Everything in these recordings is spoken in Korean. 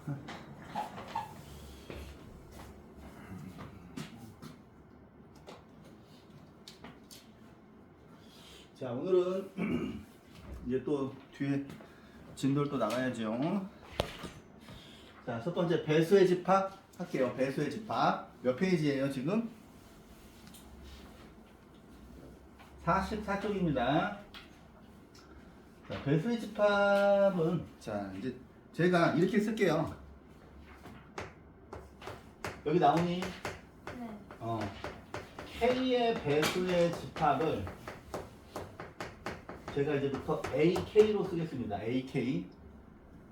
자, 오늘은 이제 또 뒤에 진도를 또 나가야죠. 자, 첫 번째 배수의 집합 할게요. 배수의 집합 몇 페이지예요 지금? 44쪽입니다. 자, 배수의 집합은 자 이제 제가 이렇게 쓸게요. 여기 나오니? 네. K의 배수의 집합을 제가 이제부터 AK로 쓰겠습니다. AK.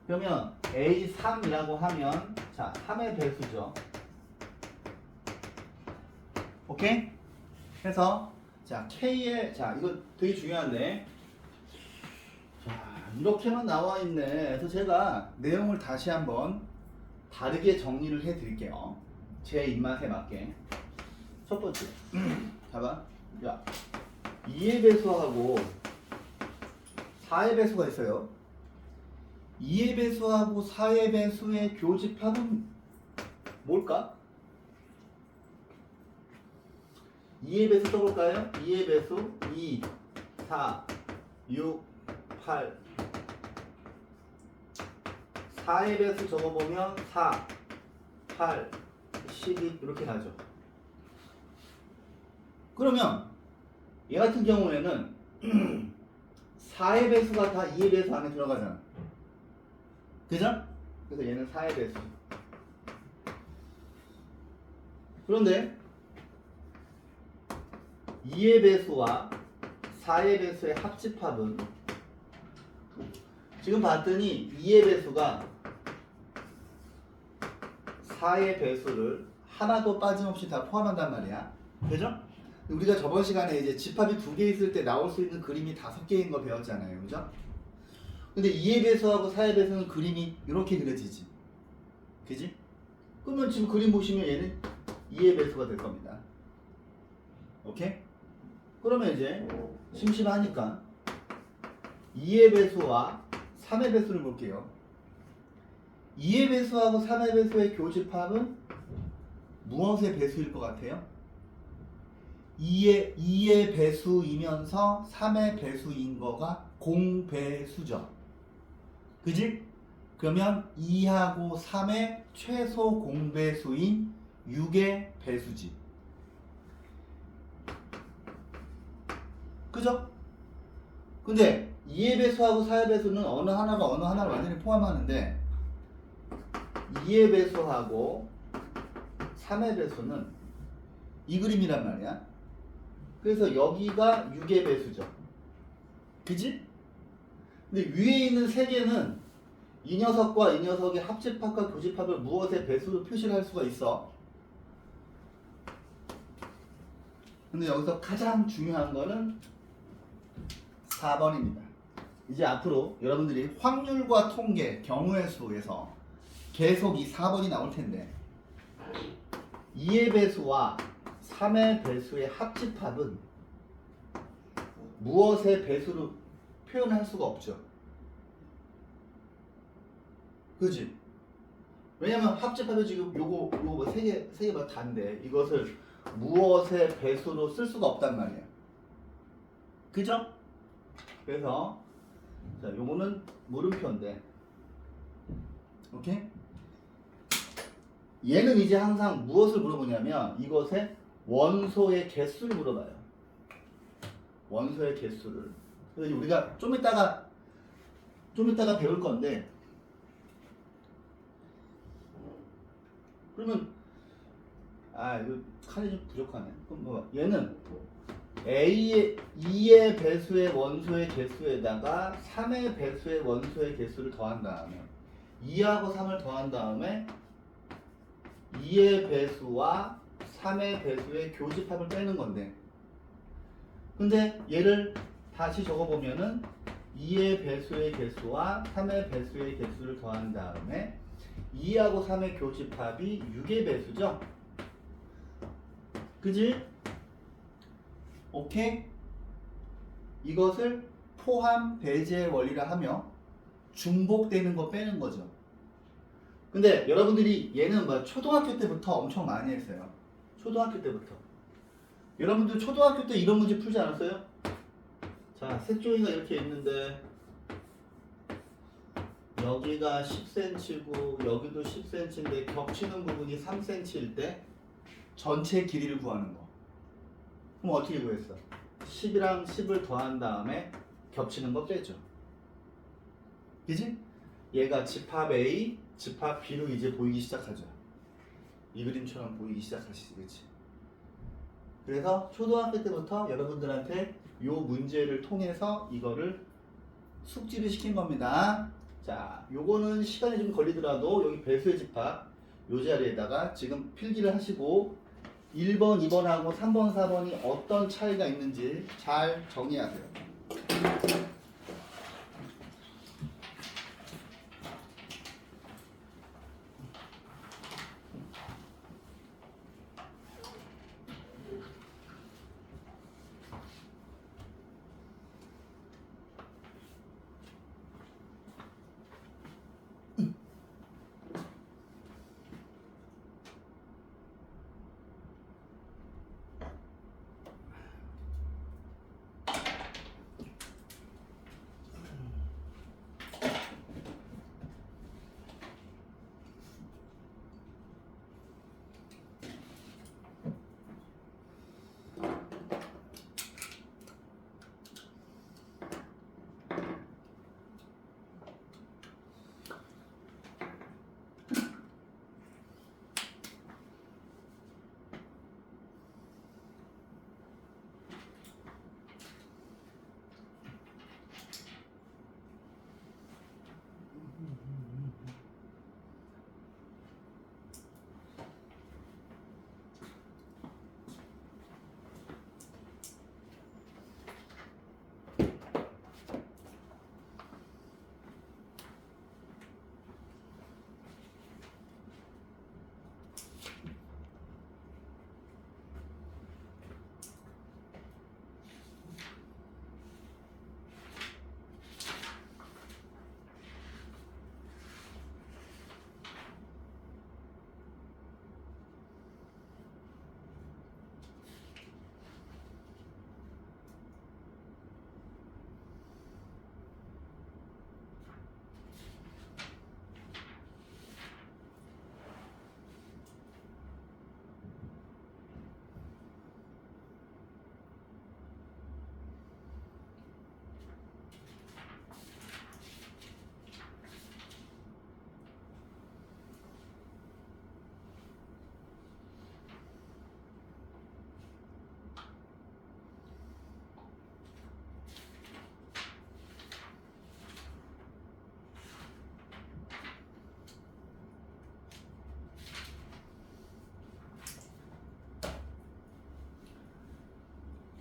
그러면 A3이라고 하면 자 3의 배수죠. 오케이? 해서 자 K의 자 이거 되게 중요한데 자 이렇게만 나와 있네. 그래서 제가 내용을 다시 한번 다르게 정리를 해 드릴게요. 제 입맛에 맞게. 첫 번째 봐봐. 야 2의 배수하고 4의 배수가 있어요. 2의 배수하고 4의 배수의 교집합은 뭘까? 2의 배수 써볼까요? 2의 배수 2, 4, 6, 8 4의 배수 적어보면 4, 8, 12 이렇게 나죠. 그러면 얘 같은 경우에는 4의 배수가 다 2의 배수 안에 들어가잖아. 그죠? 그래서 얘는 4의 배수. 그런데 2의 배수와 4의 배수의 합집합은 지금 봤더니 2의 배수가 4의 배수를 하나도 빠짐없이 다 포함한단 말이야. 그죠? 우리가 저번 시간에 이제 집합이 2개 있을 때 나올 수 있는 그림이 5개인 거 배웠잖아요. 그죠? 근데 2의 배수하고 4의 배수는 그림이 이렇게 그려지지. 그지? 그러면 지금 그림 보시면 얘는 2의 배수가 될 겁니다. 오케이? 그러면 이제 심심하니까 2의 배수와 3의 배수를 볼게요. 2의 배수하고 3의 배수의 교집합은 무엇의 배수일 것 같아요? 2의 배수이면서 3의 배수인 거가 공배수죠. 그지? 그러면 2하고 3의 최소 공배수인 6의 배수지. 그죠? 근데 2의 배수하고 4의 배수는 어느 하나를 완전히 포함하는데 2의 배수하고 3의 배수는 이 그림이란 말이야. 그래서 여기가 6의 배수죠. 그지? 근데 위에 있는 세 개는 이 녀석과 이 녀석의 합집합과 교집합을 무엇의 배수로 표시를 할 수가 있어. 근데 여기서 가장 중요한 거는 4번입니다. 이제 앞으로 여러분들이 확률과 통계, 경우의 수에서 계속 이 4번이 나올 텐데 2의 배수와 3의 배수의 합집합은 무엇의 배수로 표현할 수가 없죠. 그지? 왜냐면 합집합이 지금 요거 뭐 세 개 뭐 다인데 이것을 무엇의 배수로 쓸 수가 없단 말이야. 그죠? 그래서 자 요거는 물음표인데 오케이? 얘는 이제 항상 무엇을 물어보냐면 이것의 원소의 개수를 물어봐요. 원소의 개수를. 그래서 우리가 좀 이따가 배울 건데 그러면 이거 칸이 좀 부족하네. 그럼 뭐 얘는 A의 2의 배수의 원소의 개수에다가 3의 배수의 원소의 개수를 더한 다음에 2하고 3을 더한 다음에 2의 배수와 3의 배수의 교집합을 빼는 건데 근데 얘를 다시 적어보면은 2의 배수의 개수와 3의 배수의 개수를 더한 다음에 2하고 3의 교집합이 6의 배수죠? 그지? 오케이? 이것을 포함 배제 원리라 하며 중복되는 거 빼는 거죠. 근데 여러분들이 얘는 뭐 초등학교 때부터 엄청 많이 했어요. 초등학교 때부터. 여러분들 초등학교 때 이런 문제 풀지 않았어요? 자, 색종이가 이렇게 있는데 여기가 10cm고 여기도 10cm인데 겹치는 부분이 3cm일 때 전체 길이를 구하는 거. 그럼 어떻게 구했어? 10이랑 10을 더한 다음에 겹치는 거 빼죠. 그지? 얘가 집합 A, 집합 B로 이제 보이기 시작하죠. 이 그림처럼 보이기 시작하시지, 그치? 그래서 초등학교 때부터 여러분들한테 요 문제를 통해서 이거를 숙지를 시킨 겁니다. 자, 요거는 시간이 좀 걸리더라도 여기 배수의 집합 요 자리에다가 지금 필기를 하시고 1번, 2번하고 3번, 4번이 어떤 차이가 있는지 잘 정리하세요.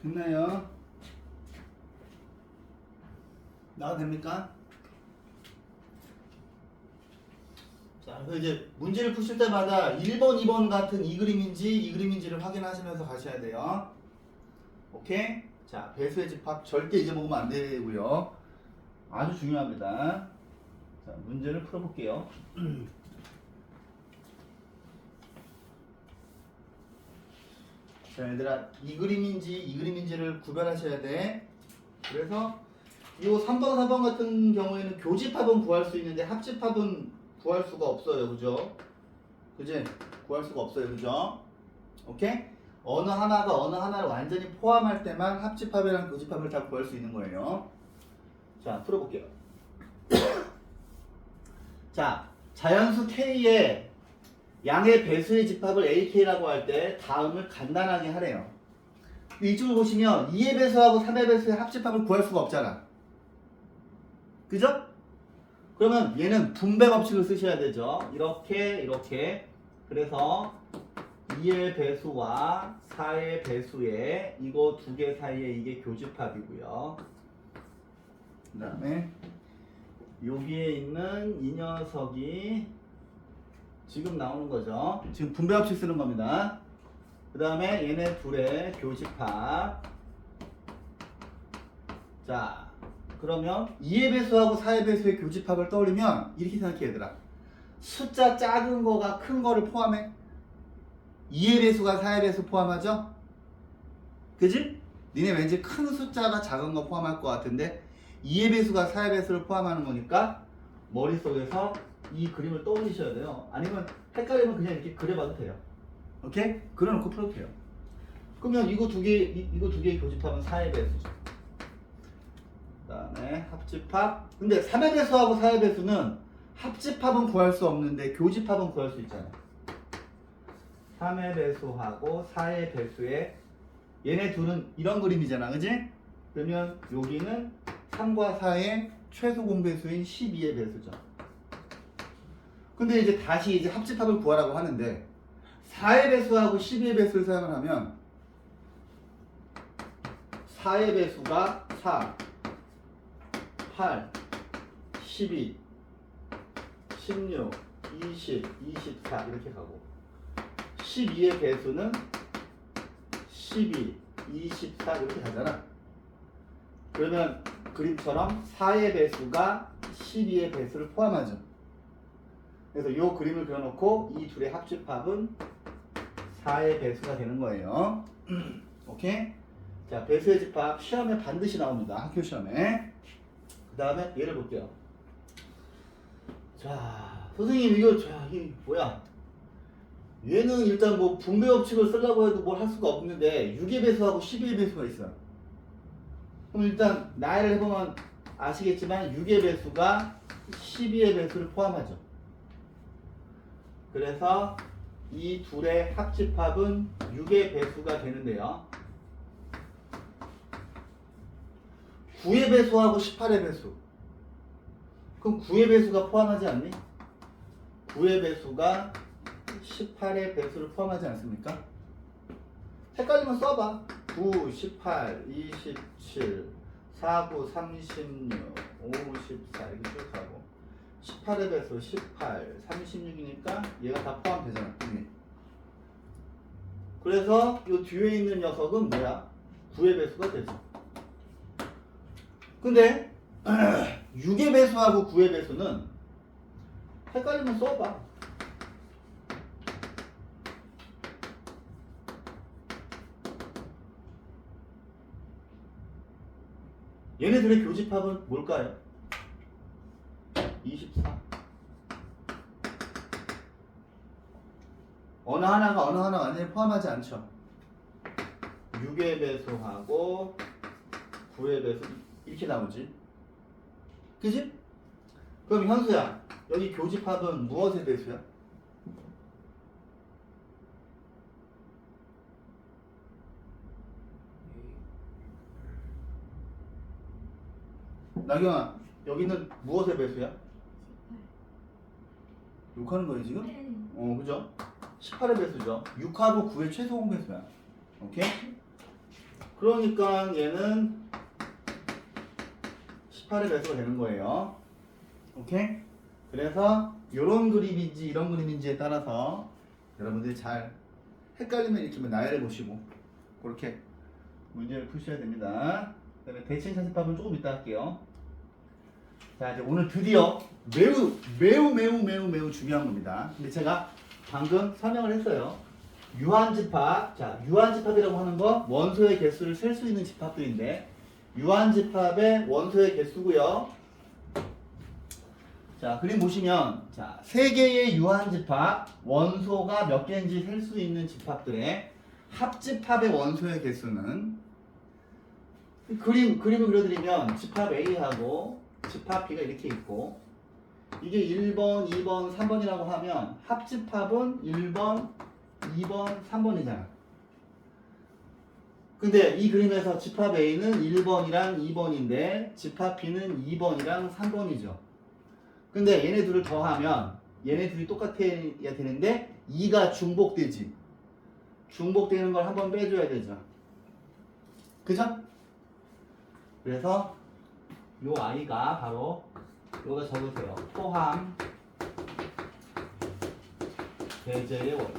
됐나요? 나와도 됩니까? 자, 그래서 이제 문제를 푸실 때마다 1번, 2번 같은 이 그림인지를 확인하시면서 가셔야 돼요. 오케이? 자, 배수의 집합 절대 잊어먹으면 안 되고요. 아주 중요합니다. 자, 문제를 풀어볼게요. 자, 얘들아, 이 그림인지를 구별하셔야 돼. 그래서 이 3번, 4번 같은 경우에는 교집합은 구할 수 있는데 합집합은 구할 수가 없어요. 그죠? 그지? 구할 수가 없어요. 그죠? 오케이? 어느 하나가 어느 하나를 완전히 포함할 때만 합집합이랑 교집합을 다 구할 수 있는 거예요. 자, 풀어볼게요. 자, 자연수 K에 양의 배수의 집합을 AK라고 할 때 다음을 간단하게 하래요. 이쪽을 보시면 2의 배수하고 3의 배수의 합집합을 구할 수가 없잖아. 그죠? 그러면 얘는 분배 법칙을 쓰셔야 되죠. 이렇게. 그래서 2의 배수와 4의 배수의 이거 두 개 사이에 이게 교집합이고요. 그 다음에 여기에 있는 이 녀석이 지금 나오는 거죠. 지금 분배 법칙 쓰는 겁니다. 그 다음에 얘네 둘의 교집합. 자, 그러면 2의 배수하고 4의 배수의 교집합을 떠올리면 이렇게 생각해 얘들아. 숫자 작은 거가 큰 거를 포함해? 2의 배수가 4의 배수 포함하죠? 그지? 니네 왠지 큰 숫자가 작은 거 포함할 것 같은데 2의 배수가 4의 배수를 포함하는 거니까 머릿속에서 이 그림을 떠올리셔야 돼요. 아니면 헷갈리면 그냥 이렇게 그려봐도 돼요. 오케이? 그려놓고 풀어도 돼요. 그러면 이거 두 개의 교집합은 4의 배수죠. 그 다음에 합집합. 근데 3의 배수하고 4의 배수는 합집합은 구할 수 없는데 교집합은 구할 수 있잖아. 3의 배수하고 4의 배수에 얘네 둘은 이런 그림이잖아. 그지? 그러면 여기는 3과 4의 최소 공배수인 12의 배수죠. 근데 이제 다시 이제 합집합을 구하라고 하는데 4의 배수하고 12의 배수를 사용을 하면 4의 배수가 4, 8, 12, 16, 20, 24 이렇게 가고 12의 배수는 12, 24 이렇게 가잖아. 그러면 그림처럼 4의 배수가 12의 배수를 포함하죠. 그래서 이 그림을 그려놓고 이 둘의 합집합은 4의 배수가 되는 거예요. 오케이? 자, 배수의 집합 시험에 반드시 나옵니다. 학교 시험에. 그 다음에 얘를 볼게요. 자, 선생님 이게 뭐야? 얘는 일단 뭐 분배 법칙을 쓰려고 해도 뭘 할 수가 없는데 6의 배수하고 12의 배수가 있어요. 그럼 일단 나열을 해보면 아시겠지만 6의 배수가 12의 배수를 포함하죠. 그래서 이 둘의 합집합은 6의 배수가 되는데요. 9의 배수하고 18의 배수. 그럼 9의 배수가 포함하지 않니? 9의 배수가 18의 배수를 포함하지 않습니까? 헷갈리면 써봐. 9, 18, 27, 49, 36, 54 이렇게 쭉 가고 18의 배수 18, 36이니까 얘가 다 포함되잖아. 그래서 이 뒤에 있는 녀석은 뭐야? 9의 배수가 되죠. 근데 6의 배수하고 9의 배수는 헷갈리면 써봐. 얘네들의 교집합은 뭘까요? 24. 어느 하나가 완전히 포함하지 않죠. 6의 배수하고 9의 배수 이렇게 나오지. 그지? 그럼 현수야, 여기 교집합은 무엇의 배수야? 나경아, 여기는 무엇의 배수야? 6하는 거예요 지금? 네. 그죠? 18의 배수죠. 6하고 9의 최소 공배수야. 오케이? 그러니까 얘는 18의 배수가 되는 거예요. 오케이? 그래서 이런 그림인지 이런 그림인지에 따라서 여러분들이 잘 헷갈리면 이렇게 나열해 보시고 그렇게 문제를 푸셔야 됩니다. 그 다음에 대칭 차집합은 조금 이따 할게요. 자, 이제 오늘 드디어 매우 중요한 겁니다. 근데 제가 방금 설명을 했어요. 유한집합. 자, 유한집합이라고 하는 거 원소의 개수를 셀 수 있는 집합들인데 유한집합의 원소의 개수고요. 자, 그림 보시면 자, 3개의 유한집합 원소가 몇 개인지 셀 수 있는 집합들의 합집합의 원소의 개수는 그림을 그려드리면 집합 A하고 집합 B가 이렇게 있고 이게 1번, 2번, 3번이라고 하면 합집합은 1번, 2번, 3번이잖아. 근데 이 그림에서 집합 A는 1번이랑 2번인데 집합 B는 2번이랑 3번이죠. 근데 얘네 둘을 더하면 얘네 둘이 똑같아야 되는데 2가 중복되지. 중복되는 걸 한번 빼줘야 되죠. 그죠? 그래서 요 아이가 바로 요거 적으세요. 포함 배제의 원리.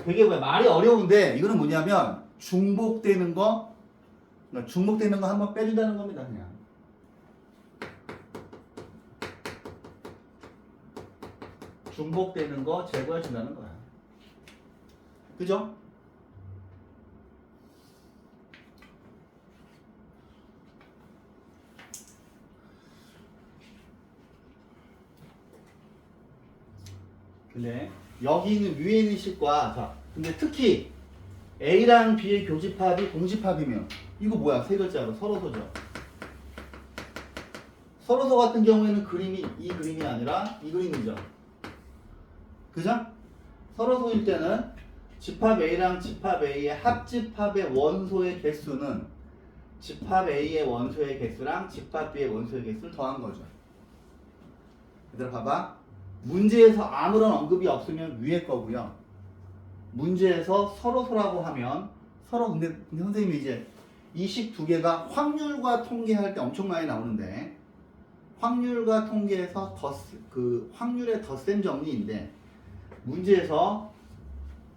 되게 말이 어려운데 이거는 뭐냐면 중복되는 거 한번 빼준다는 겁니다. 그냥 중복되는 거 제거해 준다는 거야. 그죠? 근데 여기 있는 위에 있는 식과 자, 근데 특히 A랑 B의 교집합이 공집합이면 이거 뭐야? 세 글자로 서로소죠. 서로소 같은 경우에는 그림이 이 그림이 아니라 이 그림이죠. 그죠? 서로소일 때는 집합 A랑 집합 A의 합집합의 원소의 개수는 집합 A의 원소의 개수랑 집합 B의 원소의 개수를 더한 거죠. 얘들아 봐봐. 문제에서 아무런 언급이 없으면 위에 거고요. 문제에서 서로소라고 하면 서로 근데 선생님이 이제 이 식 두 개가 확률과 통계할 때 엄청 많이 나오는데 확률과 통계에서 확률의 덧셈 정리인데 문제에서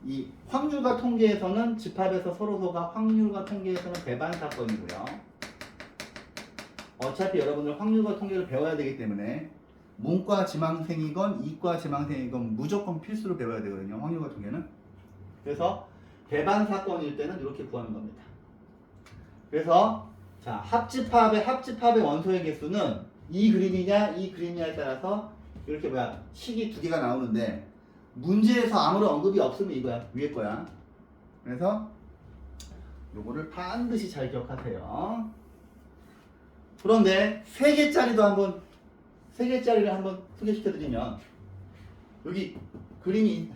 이 확률과 통계에서는 집합에서 서로소가 확률과 통계에서는 배반 사건이고요. 어차피 여러분들 확률과 통계를 배워야 되기 때문에 문과 지망생이건 이과 지망생이건 무조건 필수로 배워야 되거든요. 확률과 통계는. 그래서 배반 사건일 때는 이렇게 구하는 겁니다. 그래서 자 합집합의 원소의 개수는 이 그림이냐 이 그림이냐에 따라서 이렇게 식이 두 개가 나오는데 문제에서 아무런 언급이 없으면 이거야. 위에 거야. 그래서 요거를 반드시 잘 기억하세요. 그런데 세 개짜리를 한번 소개시켜 드리면 여기 그림이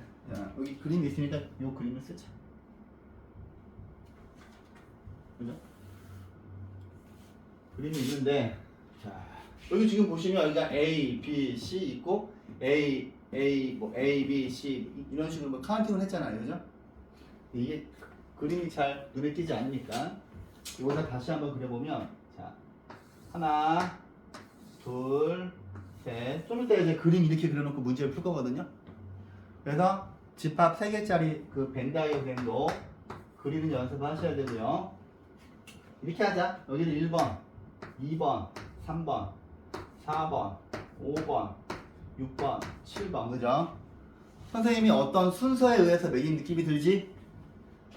있으니까 요 그림을 쓰자. 그죠? 그림이 있는데 자 여기 지금 보시면 여기가 A, B, C 있고 A, B, C 이런 식으로 카운팅을 했잖아요. 그죠? 이게 그림이 잘 눈에 띄지 않으니까 여기서 다시 한번 그려보면 자 하나 둘 셋 좀 이따 이제 그림 이렇게 그려놓고 문제를 풀 거거든요. 그래서 집합 3개짜리 그 벤다이어그램도 그리는 연습을 하셔야 되고요. 이렇게 하자. 여기는 1번, 2번, 3번, 4번, 5번, 6번, 7번. 그죠? 선생님이 어떤 순서에 의해서 매긴 느낌이 들지?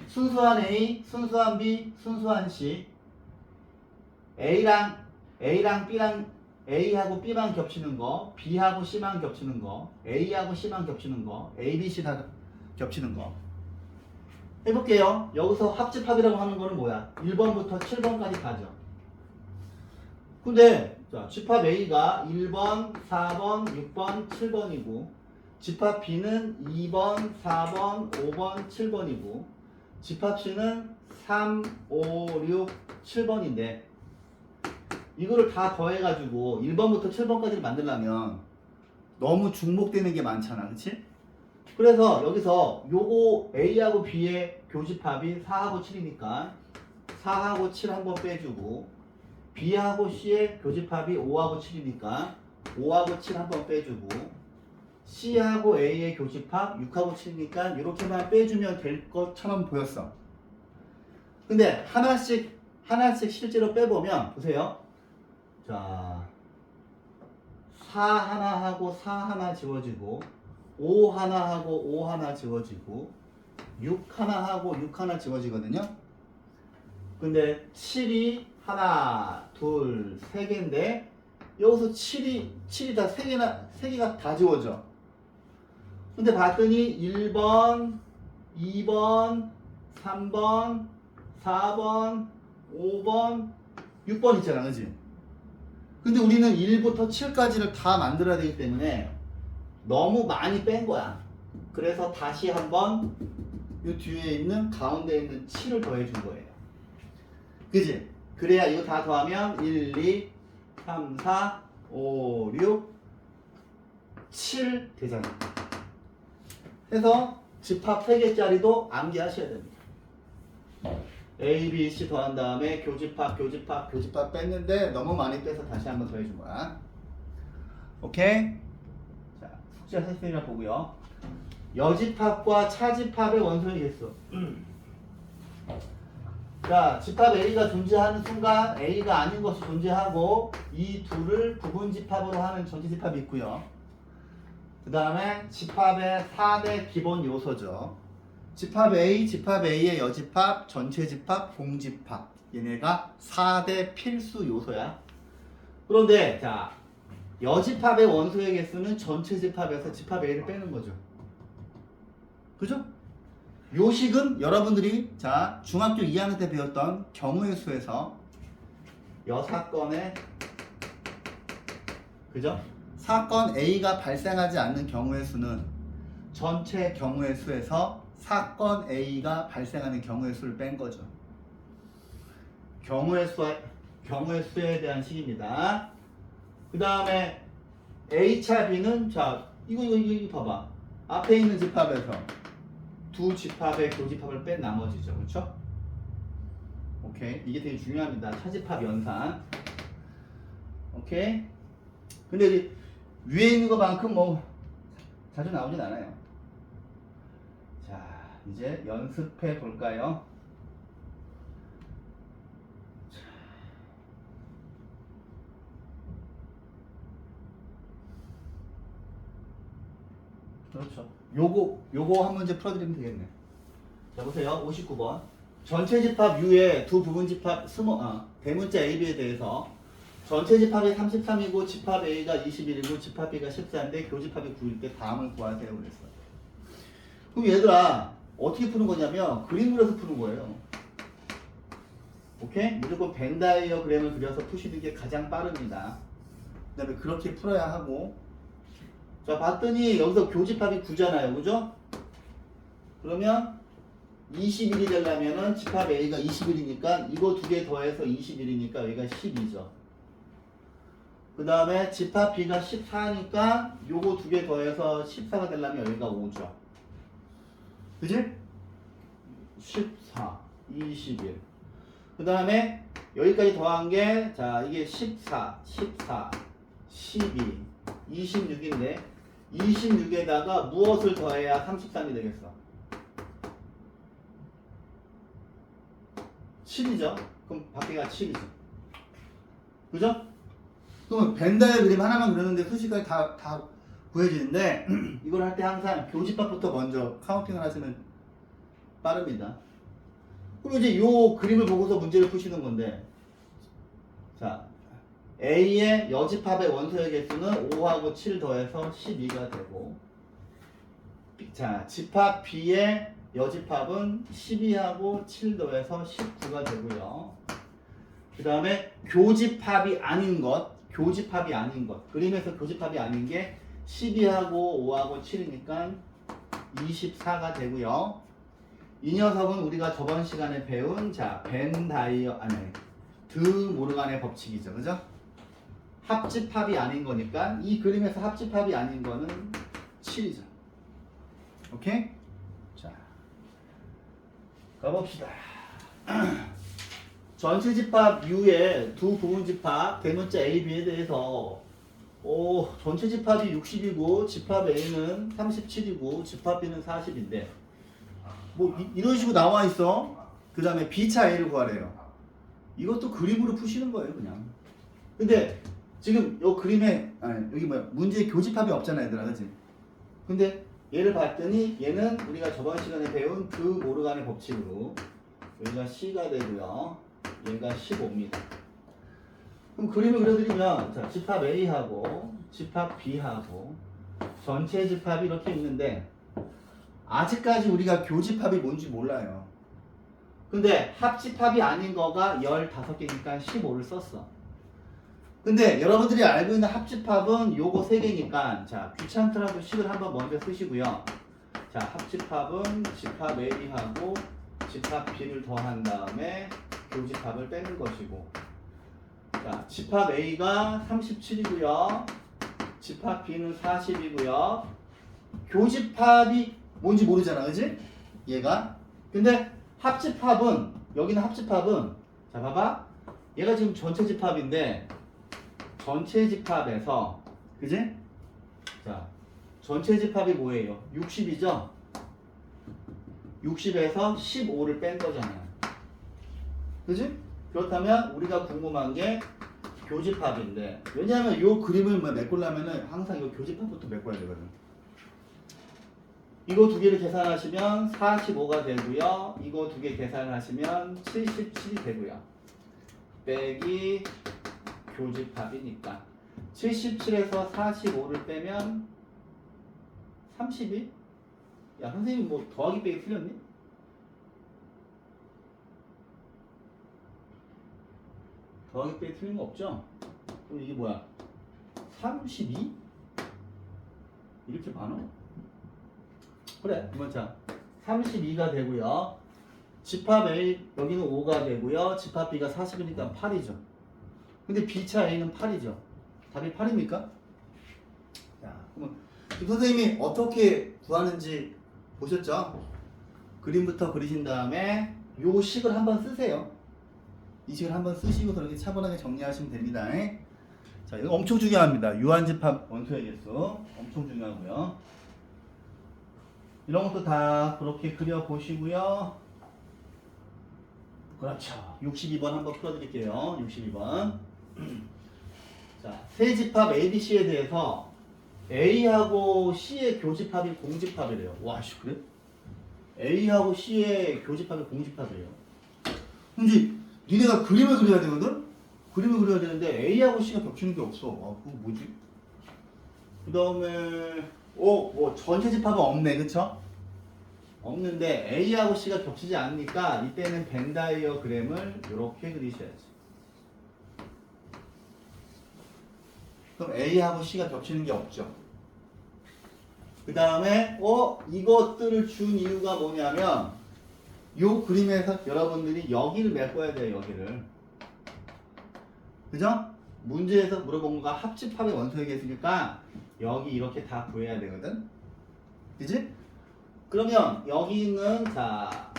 순수한 A, 순수한 B, 순수한 C. A랑 B랑 A하고 B만 겹치는 거, B하고 C만 겹치는 거, A하고 C만 겹치는 거, A, B, C 다 겹치는 거. 해볼게요. 여기서 합집합이라고 하는 거는 뭐야? 1번부터 7번까지 가죠. 근데 자, 집합 A가 1번, 4번, 6번, 7번이고 집합 B는 2번, 4번, 5번, 7번이고 집합 C는 3, 5, 6, 7번인데 이거를 다 더해가지고 1번부터 7번까지를 만들려면 너무 중복되는 게 많잖아. 그치? 그래서 여기서 요거 A하고 B의 교집합이 4하고 7이니까 4하고 7 한번 빼주고 B하고 C의 교집합이 5하고 7이니까 5하고 7 한번 빼주고 C하고 A의 교집합 6하고 7이니까 이렇게만 빼주면 될 것처럼 보였어. 근데 하나씩 실제로 빼보면 보세요. 자, 4 하나하고 4 하나 지워지고 5 하나하고 5 하나 지워지고 6 하나하고 6 하나 지워지거든요. 근데 7이 하나, 둘, 세 개인데 여기서 7이 다 3개가 다 지워져. 근데 봤더니 1번, 2번, 3번, 4번, 5번, 6번 있잖아. 그치? 근데 우리는 1부터 7까지를 다 만들어야 되기 때문에 너무 많이 뺀 거야. 그래서 다시 한번 이 뒤에 있는 가운데 있는 7을 더해 준 거예요. 그지? 그래야 이거 다 더하면 1, 2, 3, 4, 5, 6, 7 되잖아. 그래서 집합 3개짜리도 암기하셔야 됩니다. A, B, C 더한 다음에 교집합 뺐는데 너무 많이 빼서 다시 한번 더해준 거야. 오케이? 자, 숙제 선생님이랑 보고요. 여집합과 차집합의 원소의 개수. 자, 집합 A가 존재하는 순간 A가 아닌 것이 존재하고 이 둘을 부분집합으로 하는 전체집합이 있고요. 그 다음에 집합의 4대 기본 요소죠. 집합 A, 집합 A의 여집합, 전체 집합, 공집합. 얘네가 4대 필수 요소야. 그런데 자, 여집합의 원소의 개수는 전체 집합에서 집합 A를 빼는 거죠. 그죠? 요식은 여러분들이 자 중학교 2학년 때 배웠던 경우의 수에서 여사건의 그죠? 사건 A가 발생하지 않는 경우의 수는 전체 경우의 수에서 사건 A가 발생하는 경우의 수를 뺀 거죠. 경우의 수에 대한 식입니다. 그 다음에 A차 B는 자 이거 봐봐. 앞에 있는 집합에서 두 집합의 교집합을 뺀 나머지죠. 그렇죠? 오케이. 이게 되게 중요합니다. 차집합 연산. 오케이. 근데 이제 위에 있는 것만큼 뭐 자주 나오진 않아요. 자, 이제 연습해 볼까요? 그렇죠. 요거 한 문제 풀어드리면 되겠네. 자, 보세요. 59번. 전체 집합 U의 두 부분 집합 대문자 AB에 대해서 전체 집합이 33이고 집합 A가 21이고 집합 B가 14인데 교집합이 9일 때 다음을 구하세요. 그랬어. 그럼 얘들아 어떻게 푸는 거냐면 그림 그려서 푸는 거예요. 오케이? 무조건 벤 다이어그램을 그려서 푸시는 게 가장 빠릅니다. 그 다음에 그렇게 풀어야 하고 자 봤더니 여기서 교집합이 9잖아요. 그죠? 그러면 21이 되려면은 집합 A가 21이니까 이거 두 개 더해서 21이니까 여기가 12죠. 그 다음에 집합 B가 14니까 요거 두 개 더해서 14가 되려면 여기가 5죠. 그지? 14, 21. 그 다음에 여기까지 더한 게 자 이게 14, 14, 12, 26인데 26에다가 무엇을 더해야 33이 되겠어? 7이죠? 그럼 밖에가 7이죠. 그죠? 그러면 벤 다이어그램 하나만 그렸는데 수식까지 다 구해지는데 이걸 할 때 항상 교집합부터 먼저 카운팅을 하시면 빠릅니다. 그리고 이제 요 그림을 보고서 문제를 푸시는 건데 자 A의 여집합의 원소의 개수는 5하고 7 더해서 12가 되고 자 집합 B의 여집합은 12하고 7 더해서 19가 되고요. 그 다음에 교집합이 아닌 것 그림에서 교집합이 아닌 게 12하고 5하고 7이니까 24가 되고요. 이 녀석은 우리가 저번 시간에 배운 자 드 모르간의 법칙이죠. 그죠? 합집합이 아닌 거니까 이 그림에서 합집합이 아닌 거는 7이죠. 오케이? 자, 가봅시다. 전체 집합 U의 두 부분 집합 대문자 A, B에 대해서 전체 집합이 60이고 집합 A는 37이고 집합 B는 40인데 뭐 이런 식으로 나와 있어. 그 다음에 B차 A를 구하래요. 이것도 그림으로 푸시는 거예요 그냥. 근데 지금 요 그림에 여기 문제에 교집합이 없잖아 얘들아. 그치? 근데 얘를 봤더니 얘는 우리가 저번 시간에 배운 드 모르간의 법칙으로 여기가 C가 되고요. 얘가 15입니다. 그럼 그림을 그려드리면 자, 집합 A하고 집합 B하고 전체 집합이 이렇게 있는데 아직까지 우리가 교집합이 뭔지 몰라요. 근데 합집합이 아닌 거가 15개니까 15를 썼어. 근데 여러분들이 알고 있는 합집합은 요거 3개니까 자 귀찮더라도 식을 한번 먼저 쓰시고요. 자 합집합은 집합 A하고 집합 B를 더한 다음에 교집합을 빼는 것이고 자 집합 A가 37이고요. 집합 B는 40이고요. 교집합이 뭔지 모르잖아. 그지? 얘가. 근데 합집합은 여기는 합집합은 자 봐봐. 얘가 지금 전체 집합인데 전체 집합에서 그지? 자 전체 집합이 뭐예요? 60이죠? 60에서 15를 뺀 거잖아요. 그지? 그렇다면 우리가 궁금한 게 교집합인데 왜냐하면 이 그림을 메꾸려면은 항상 이 교집합부터 메꿔야 되거든. 이거 두 개를 계산하시면 45가 되고요. 이거 두 개 계산하시면 77이 되고요. 빼기 교집합이니까 77에서 45를 빼면 32? 야 선생님 뭐 더하기 빼기 틀렸니? 더하기 빼기 틀린 거 없죠? 그럼 이게 뭐야? 32? 이렇게 많아? 그래 이번 차 32가 되고요. 집합 A 여기는 5가 되고요. 집합 B가 40이니까 8이죠. 근데 B차 A는 8이죠. 답이 8입니까? 자 그러면 선생님이 어떻게 구하는지 보셨죠? 그림부터 그리신 다음에 요 식을 한번 쓰세요. 이 식을 한번 쓰시고 그렇게 차분하게 정리하시면 됩니다. 자, 이거 엄청 중요합니다. 유한집합 원소의 개수 엄청 중요하고요. 이런 것도 다 그렇게 그려보시고요. 그렇죠. 62번 한번 풀어드릴게요. 62번. 자, 세 집합 A, B, C에 대해서 A하고 C의 교집합이 공집합이래요. 와, 씨, 그래? A하고 C의 교집합이 공집합이에요. 근데 니네가 그림을 그려야 되거든? 그림을 그려야 되는데 A하고 C가 겹치는 게 없어. 아, 그거 뭐지? 그 다음에 뭐 전체 집합은 없네, 그쵸? 없는데 A하고 C가 겹치지 않으니까 이때는 벤 다이어그램을 이렇게 그리셔야지. 그럼 A하고 C가 겹치는 게 없죠. 그 다음에 이것들을 준 이유가 뭐냐면 요 그림에서 여러분들이 여기를 메꿔야 돼요. 여기를. 그죠? 문제에서 물어본 거가 합집합의 원소의 개수니까 여기 이렇게 다 구해야 되거든. 그지? 그러면 여기 있는 자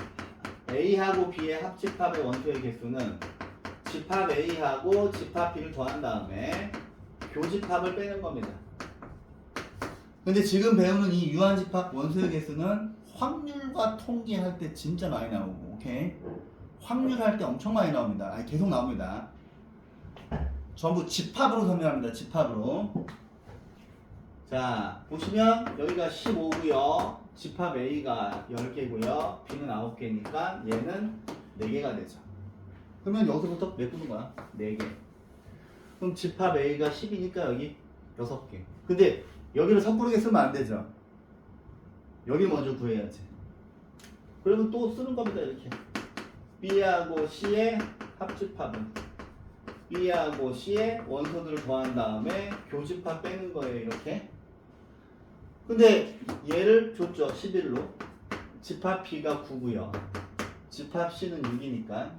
A하고 B의 합집합의 원소의 개수는 집합 A하고 집합 B를 더한 다음에 교집합을 빼는 겁니다. 근데 지금 배우는 이 유한집합 원소의 개수는 확률과 통계할 때 진짜 많이 나오고, 오케이? 확률할 때 엄청 많이 나옵니다. 아니, 계속 나옵니다. 전부 집합으로 설명합니다. 집합으로. 자, 보시면 여기가 15고요. 집합 A가 10개고요. B는 9개니까 얘는 4개가 되죠. 그러면 여기서부터 메꾸는 거야. 4개. 그럼 집합 A가 10이니까 여기 6개. 근데 여기를 섣부르게 쓰면 안 되죠. 여기 먼저 구해야지. 그러면 또 쓰는 겁니다. 이렇게 B하고 C의 합집합은 B하고 C의 원소들을 더한 다음에 교집합 빼는 거예요. 이렇게. 근데 얘를 줬죠. 11로. 집합 B가 9고요. 집합 C는 6이니까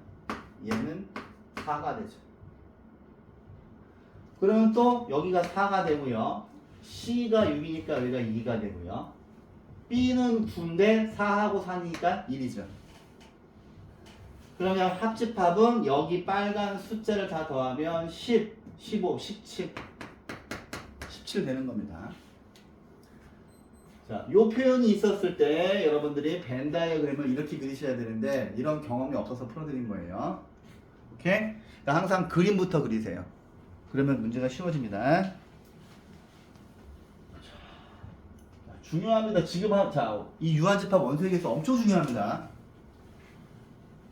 얘는 4가 되죠. 그러면 또 여기가 4가 되고요. C가 6이니까 여기가 2가 되고요. B는 9인데 4하고 4니까 1이죠. 그러면 합집합은 여기 빨간 숫자를 다 더하면 10, 15, 17 되는 겁니다. 자, 요 표현이 있었을 때 여러분들이 벤 다이어그램을 이렇게 그리셔야 되는데 이런 경험이 없어서 풀어드린 거예요. 오케이? 그러니까 항상 그림부터 그리세요. 그러면 문제가 쉬워집니다. 중요합니다. 지금 이 유한집합 원소의 개수 엄청 중요합니다.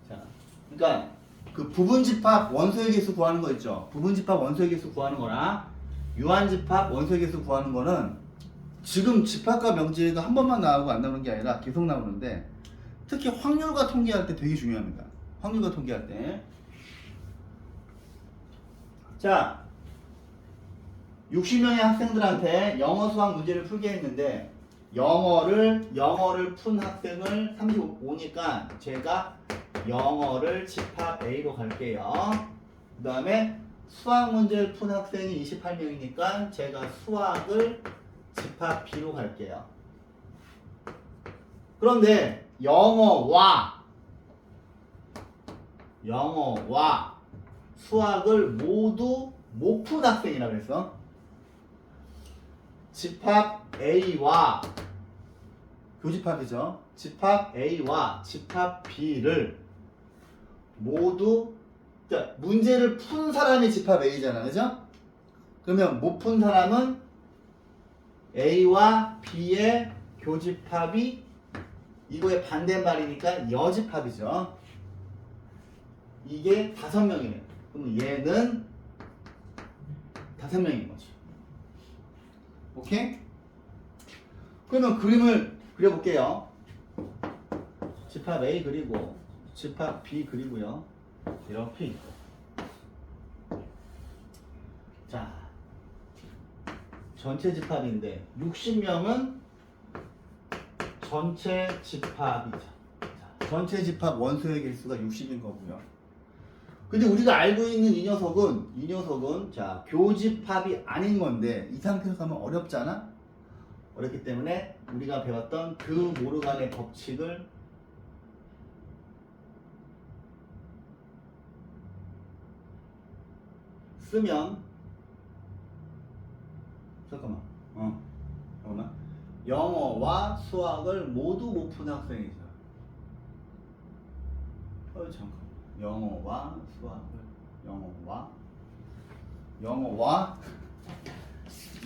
자, 그러니까 그 부분집합 원소의 개수 구하는 거 있죠. 부분집합 원소의 개수 구하는 거랑 유한집합 원소의 개수 구하는 거는 지금 집합과 명제가 한 번만 나오고 안 나오는 게 아니라 계속 나오는데 특히 확률과 통계할 때 되게 중요합니다. 확률과 통계할 때. 자, 60명의 학생들한테 영어 수학 문제를 풀게 했는데 영어를 푼 학생을 35니까 제가 영어를 집합 A로 갈게요. 그 다음에 수학 문제를 푼 학생이 28명이니까 제가 수학을 집합 B로 갈게요. 그런데 영어와 수학을 모두 못 푼 학생이라고 했어. 집합 A와 교집합이죠. 집합 A와 집합 B를 모두 문제를 푼 사람이 집합 A잖아. 그죠? 그러면 못 푼 사람은 A와 B의 교집합이 이거의 반대말이니까 여집합이죠. 이게 5명이에요. 그럼 얘는 5명인 거죠. 오케이? 그러면 그림을 그려볼게요. 집합 A 그리고 집합 B 그리고요. 이렇게 있고. 자, 전체 집합인데 60명은 전체 집합이죠. 자, 전체 집합 원소의 개수가 60인 거고요. 근데 우리가 알고 있는 이 녀석은 자, 교집합이 아닌 건데 이 상태로 가면 어렵잖아? 어렵기 때문에 우리가 배웠던 드 모르간의 법칙을 쓰면 잠깐만 영어와 수학을 모두 못 푼 학생이죠. 잠깐 영어와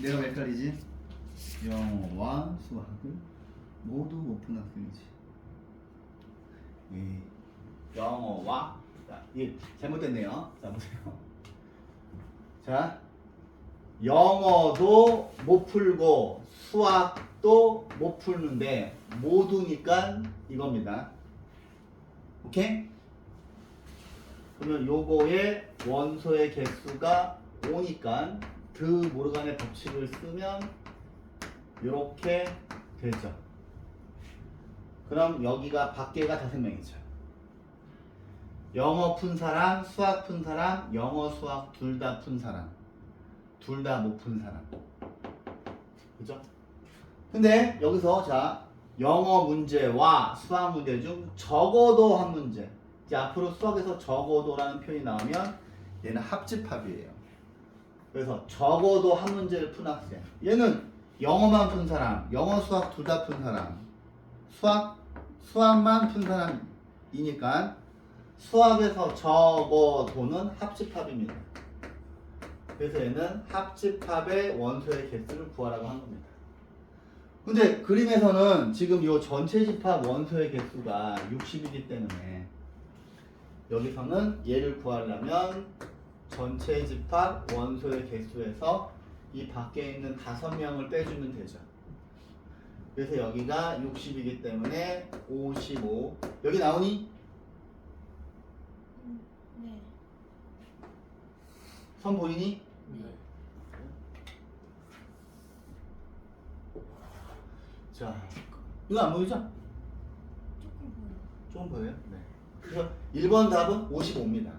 내가 몇 가지지? 영어와 수학을 모두 못 푼 학생이지. 영어와 자, 이 잘못됐네요. 자 보세요. 자, 영어도 못 풀고 수학도 못 풀는데 모두니까 이겁니다. 오케이? 그러면 요거의 원소의 개수가 5니까 드 모르간의 법칙을 쓰면 이렇게 되죠. 그럼 여기가 밖에가 5명이죠. 영어 푼 사람, 수학 푼 사람, 영어, 수학 둘 다 푼 사람, 둘 다 못 푼 사람. 그죠? 근데 여기서 자, 영어 문제와 수학 문제 중 적어도 한 문제. 이제 앞으로 수학에서 적어도라는 표현이 나오면 얘는 합집합이에요. 그래서 적어도 한 문제를 푼 학생. 얘는 영어만 푼 사람, 영어, 수학 둘 다 푼 사람, 수학만 푼 사람이니까 수학에서 적어도는 합집합입니다. 그래서 얘는 합집합의 원소의 개수를 구하라고 한 겁니다. 근데 그림에서는 지금 이 전체 집합 원소의 개수가 60이기 때문에 여기서는 얘를 구하려면 전체 집합 원소의 개수에서 이 밖에 있는 5명을 빼주면 되죠. 그래서 여기가 60이기 때문에 55. 여기 나오니? 네. 선 보이니? 네. 자, 이거 안 보이죠? 조금 보여요. 조금 보여요? 네. 그래서 1번 답은 55입니다.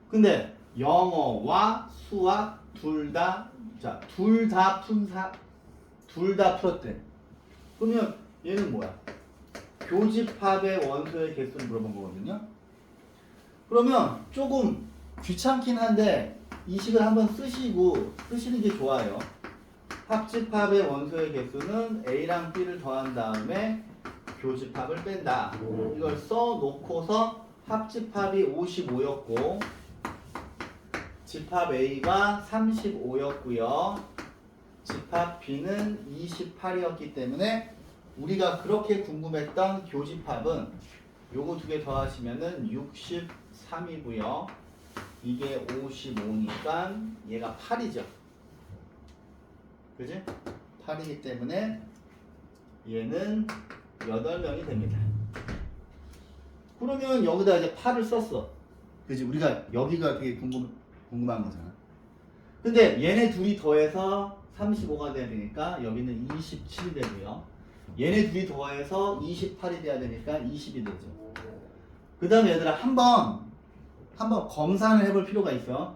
근데 영어와 수학 둘 다 풀었대. 그러면 얘는 뭐야? 교집합의 원소의 개수를 물어본 거거든요. 그러면 조금 귀찮긴 한데 이 식을 한번 쓰시는 게 좋아요. 합집합의 원소의 개수는 A랑 B를 더한 다음에 교집합을 뺀다. 이걸 써놓고서 합집합이 55였고 집합 A가 35였고요. 집합 B는 28이었기 때문에 우리가 그렇게 궁금했던 교집합은 요거 2개 더하시면은 63이고요. 이게 55니까 얘가 8이죠. 그지? 8이기 때문에 얘는 8명이 됩니다. 그러면 여기다 이제 8을 썼어. 그지? 우리가 여기가 되게 궁금한 거잖아. 근데 얘네 둘이 더해서 35가 돼야 되니까 여기는 27이 되고요. 얘네 둘이 더해서 28이 돼야 되니까 20이 되죠. 그 다음에 얘들아 한번 검산을 해볼 필요가 있어.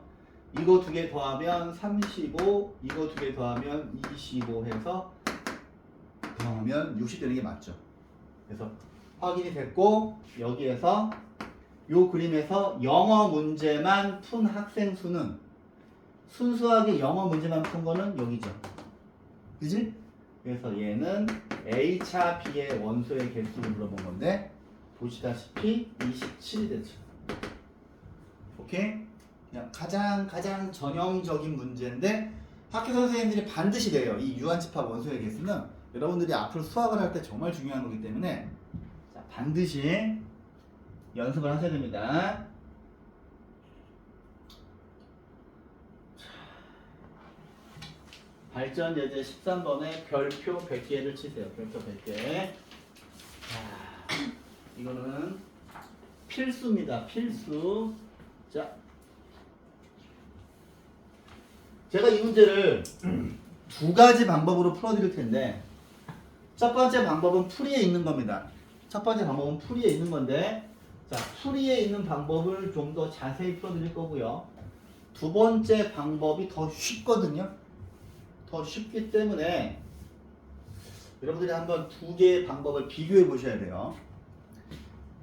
이거 2개 더하면 35, 이거 2개 더하면 25 해서 더하면 60 되는 게 맞죠. 그래서 확인이 됐고 여기에서 요 그림에서 영어 문제만 푼 학생 수는 순수하게 영어 문제만 푼 거는 여기죠. 그지? 그래서 얘는 A차 B의 원소의 개수를 물어본 건데 보시다시피 27이 되죠. 오케이? 그냥 가장 전형적인 문제인데 학교 선생님들이 반드시 내요. 이 유한집합 원소의 개수는 여러분들이 앞으로 수학을 할 때 정말 중요한 거기 때문에 자, 반드시 연습을 하셔야 됩니다. 발전 예제 13번에 별표 100개를 치세요. 별표 100개. 자, 이거는 필수입니다. 필수. 자, 제가 이 문제를 두 가지 방법으로 풀어드릴 텐데, 첫 번째 방법은 풀이에 있는 겁니다. 첫 번째 방법은 풀이에 있는 건데, 자, 풀이에 있는 방법을 좀 더 자세히 풀어드릴 거고요. 두 번째 방법이 더 쉽거든요. 더 쉽기 때문에 여러분들이 한번 두 개의 방법을 비교해 보셔야 돼요.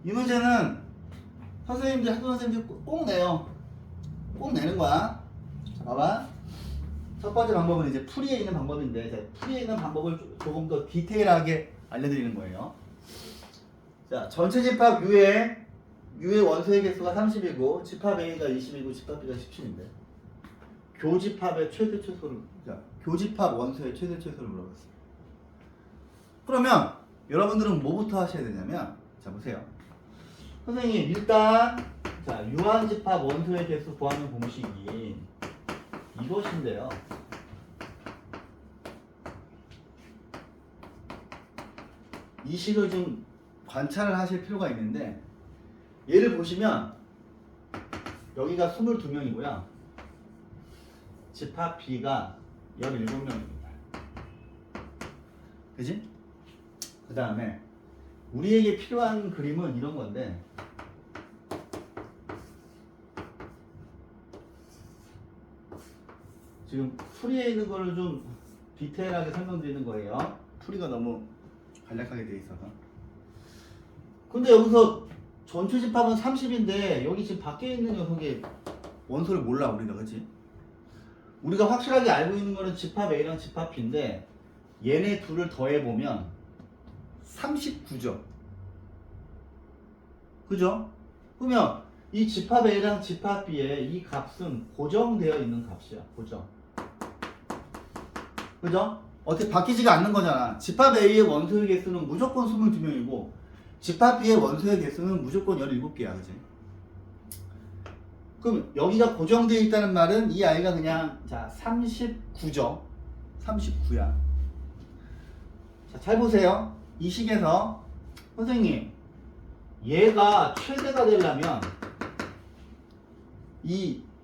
이 문제는 선생님들, 학교 선생님들 꼭 내요. 꼭 내는 거야. 자, 봐봐. 첫 번째 방법은 이제 풀이에 있는 방법인데, 자, 풀이에 있는 방법을 조금 더 디테일하게 알려드리는 거예요. 자, 전체 집합 U의 원소의 개수가 30이고, 집합 A가 20이고, 집합 B가 17인데, 교집합의 최대 최소를, 자, 교집합 원소의 최대 최소를 물어봤어요. 그러면 여러분들은 뭐부터 하셔야 되냐면, 자, 보세요. 선생님, 일단, 자, 유한집합 원소의 개수 구하는 공식이 이것인데요. 이 식을 좀 관찰을 하실 필요가 있는데, 얘를 보시면 여기가 22명이고요. 집합 B가 17명입니다. 그지? 그 다음에 우리에게 필요한 그림은 이런 건데, 지금 풀이에 있는 거를 좀 디테일하게 설명드리는 거예요. 풀이가 너무 간략하게 돼 있어서. 근데 여기서 전체 집합은 30인데 여기 지금 밖에 있는 녀석의 원소를 몰라 우리가, 그치? 우리가 확실하게 알고 있는 거는 집합 A랑 집합 B인데 얘네 둘을 더해보면 39죠. 그죠? 그러면 이 집합 A랑 집합 B의 이 값은 고정되어 있는 값이야. 고정. 그죠? 어떻게 바뀌지가 않는 거잖아. 집합 A의 원소의 개수는 무조건 22명이고 집합 B의 원소의 개수는 무조건 17개야. 그지? 그럼 여기가 고정되어 있다는 말은 이 아이가 그냥, 자, 39죠. 39야. 자, 잘 보세요. 이 식에서 선생님, 얘가 최대가 되려면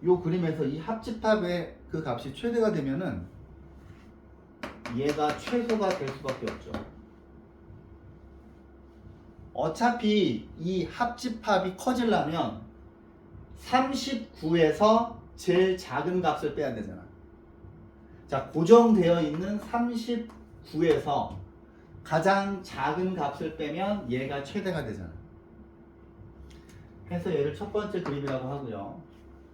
요 그림에서 이 합집합의 그 값이 최대가 되면은 얘가 최소가 될 수밖에 없죠. 어차피 이 합집합이 커지려면 39에서 제일 작은 값을 빼야 되잖아. 자, 고정되어 있는 39에서 가장 작은 값을 빼면 얘가 최대가 되잖아. 해서 얘를 첫 번째 그림이라고 하고요.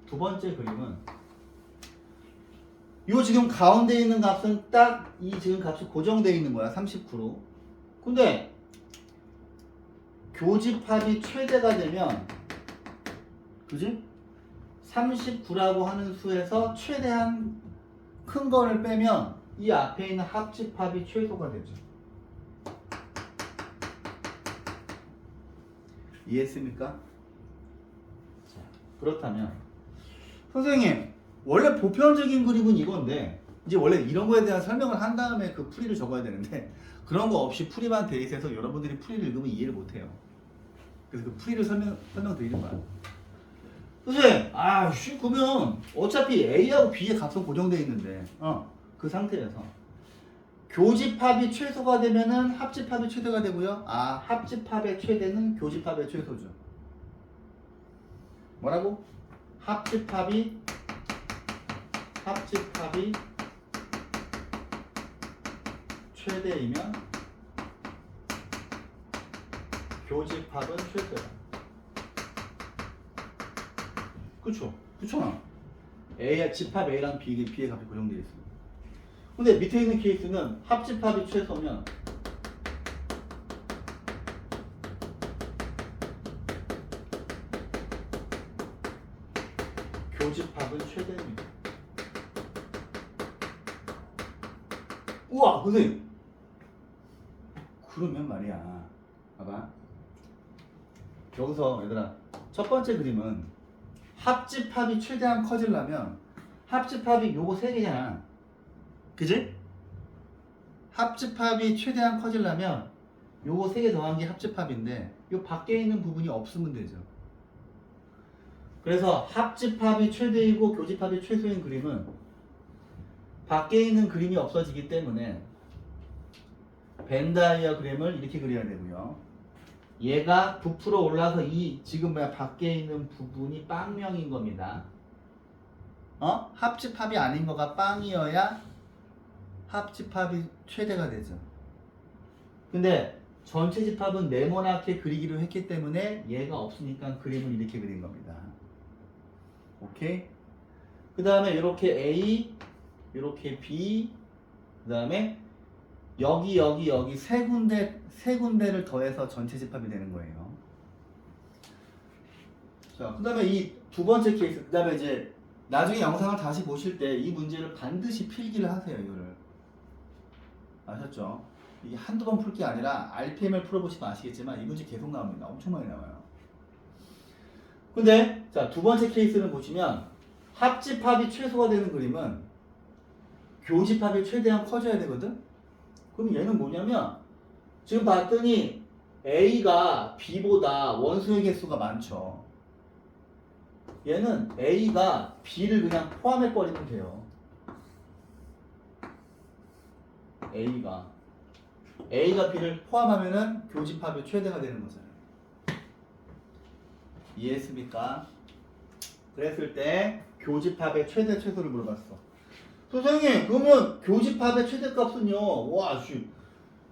두 번째 그림은 요 지금 가운데 있는 값은 딱 이 지금 값이 고정되어 있는 거야. 39로. 근데 교집합이 최대가 되면, 그지? 39라고 하는 수에서 최대한 큰 거를 빼면 이 앞에 있는 합집합이 최소가 되죠. 이해했습니까? 자, 그렇다면 선생님, 원래 보편적인 그림은 이건데, 이제 원래 이런 거에 대한 설명을 한 다음에 그 풀이를 적어야 되는데, 그런 거 없이 풀이만 돼 있어서 여러분들이 풀이를 읽으면 이해를 못 해요. 그래서 그 풀이를 설명드리는 거야. 선생님, 그러면 어차피 A하고 B의 값은 고정되어 있는데, 그 상태에서 교집합이 최소가 되면은 합집합이 최대가 되고요. 합집합의 최대는 교집합의 최소죠. 뭐라고? 합집합이 최대이면 교집합은 최소야. 그쵸? 그쵸? 집합 A랑 B의 값이 고정되어 있습니다. 근데 밑에 있는 케이스는 합집합이 최소면 교집합은 최대입니다. 우와, 선생님, 그러면 말이야. 봐봐. 여기서 얘들아 첫 번째 그림은 합집합이 최대한 커지려면 합집합이 요거 세 개잖아. 그지? 합집합이 최대한 커지려면 요거 세 개 더한 게 합집합인데 요 밖에 있는 부분이 없으면 되죠. 그래서 합집합이 최대이고 교집합이 최소인 그림은 밖에 있는 그림이 없어지기 때문에 벤 다이어그램을 이렇게 그려야 되고요. 얘가 부풀어 올라서 이 지금 뭐야 밖에 있는 부분이 빵명인 겁니다. 합집합이 아닌 거가 빵이어야 합집합이 최대가 되죠. 근데 전체 집합은 네모나게 그리기로 했기 때문에 얘가 없으니까 그림을 이렇게 그린 겁니다. 오케이? 그 다음에 이렇게 A, 이렇게 B, 그 다음에 여기 세 군데를 더해서 전체 집합이 되는 거예요. 자, 그 다음에 이 두 번째 케이스, 그 다음에 이제 나중에 영상을 다시 보실 때 이 문제를 반드시 필기를 하세요, 이거를. 아셨죠? 이게 한두 번 풀 게 아니라 RPM을 풀어보시면 아시겠지만 이 문제 계속 나옵니다. 엄청 많이 나와요. 근데 자, 두 번째 케이스는 보시면 합집합이 최소가 되는 그림은 교집합이 최대한 커져야 되거든? 그럼 얘는 뭐냐면 지금 봤더니 A가 B보다 원소의 개수가 많죠. 얘는 A가 B를 그냥 포함해 버리면 돼요. A가 B를 포함하면은 교집합이 최대가 되는 거잖아요. 이해했습니까? 그랬을 때 교집합의 최대 최소를 물어봤어. 선생님, 그러면 교집합의 최대값은요. 와,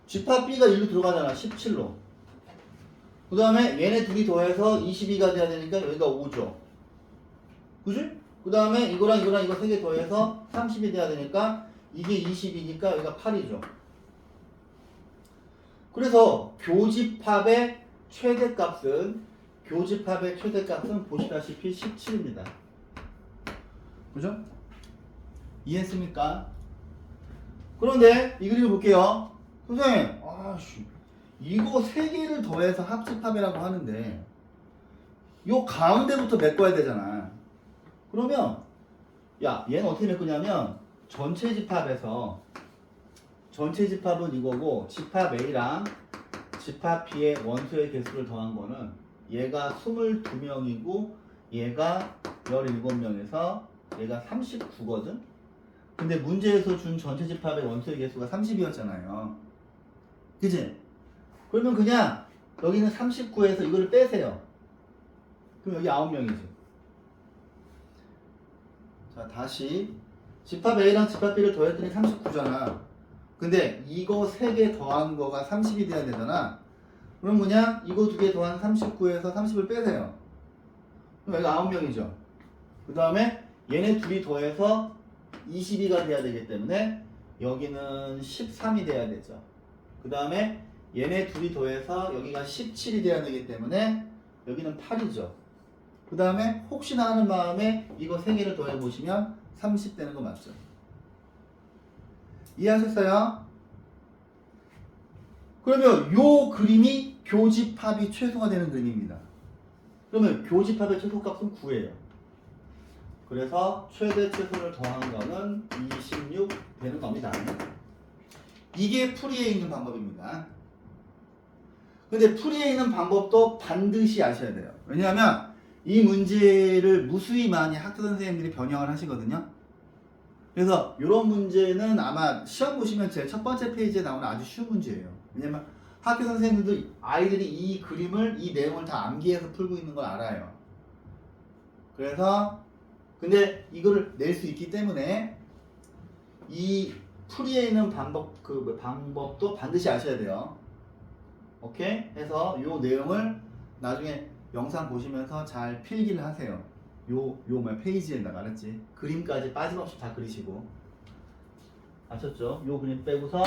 집합 B가 1로 들어가잖아. 17로. 그 다음에 얘네 둘이 더해서 22가 돼야 되니까 여기가 5죠. 그지? 그 다음에 이거랑 이거 세 개 더해서 30이 돼야 되니까 이게 20이니까 여기가 8이죠. 그래서 교집합의 최대값은 보시다시피 17입니다. 그죠? 이해했습니까? 그런데 이 그림을 볼게요. 선생님, 이거 세 개를 더해서 합집합이라고 하는데 요 가운데부터 메꿔야 되잖아. 그러면 야, 얘는 어떻게 메꾸냐면 전체 집합은 이거고 집합 A랑 집합 B의 원소의 개수를 더한 거는 얘가 22명이고 얘가 17명에서 얘가 39거든? 근데 문제에서 준 전체 집합의 원소의 개수가 30이었잖아요. 그치? 그러면 그냥 여기는 39에서 이거를 빼세요. 그럼 여기 9명이지. 자, 다시 집합 A랑 집합 B를 더했더니 39잖아. 근데 이거 3개 더한 거가 30이 돼야 되잖아. 그럼 그냥 이거 2개 더한 39에서 30을 빼세요. 그럼 여기 9명이죠. 그 다음에 얘네 둘이 더해서 22가 돼야 되기 때문에 여기는 13이 돼야 되죠. 그 다음에 얘네 둘이 더해서 여기가 17이 돼야 되기 때문에 여기는 8이죠. 그 다음에 혹시나 하는 마음에 이거 3개를 더해보시면 30 되는 거 맞죠? 이해하셨어요? 그러면 요 그림이 교집합이 최소가 되는 그림입니다. 그러면 교집합의 최소값은 9예요. 그래서 최대 최소를 더한 거는 26 되는 겁니다. 이게 풀이에 있는 방법입니다. 근데 풀이에 있는 방법도 반드시 아셔야 돼요. 왜냐하면 이 문제를 무수히 많이 학교 선생님들이 변형을 하시거든요. 그래서 이런 문제는 아마 시험 보시면 제일 첫 번째 페이지에 나오는 아주 쉬운 문제예요. 왜냐면 학교 선생님들도 아이들이 이 그림을, 이 내용을 다 암기해서 풀고 있는 걸 알아요. 그래서 근데 이거를 낼 수 있기 때문에 이 풀이에 있는 방법도 반드시 아셔야 돼요. 오케이? 해서 이 내용을 나중에 영상 보시면서 잘 필기를 하세요. 페이지에다가, 알았지? 그림까지 빠짐없이 다 그리시고. 아셨죠? 요 그림 빼고서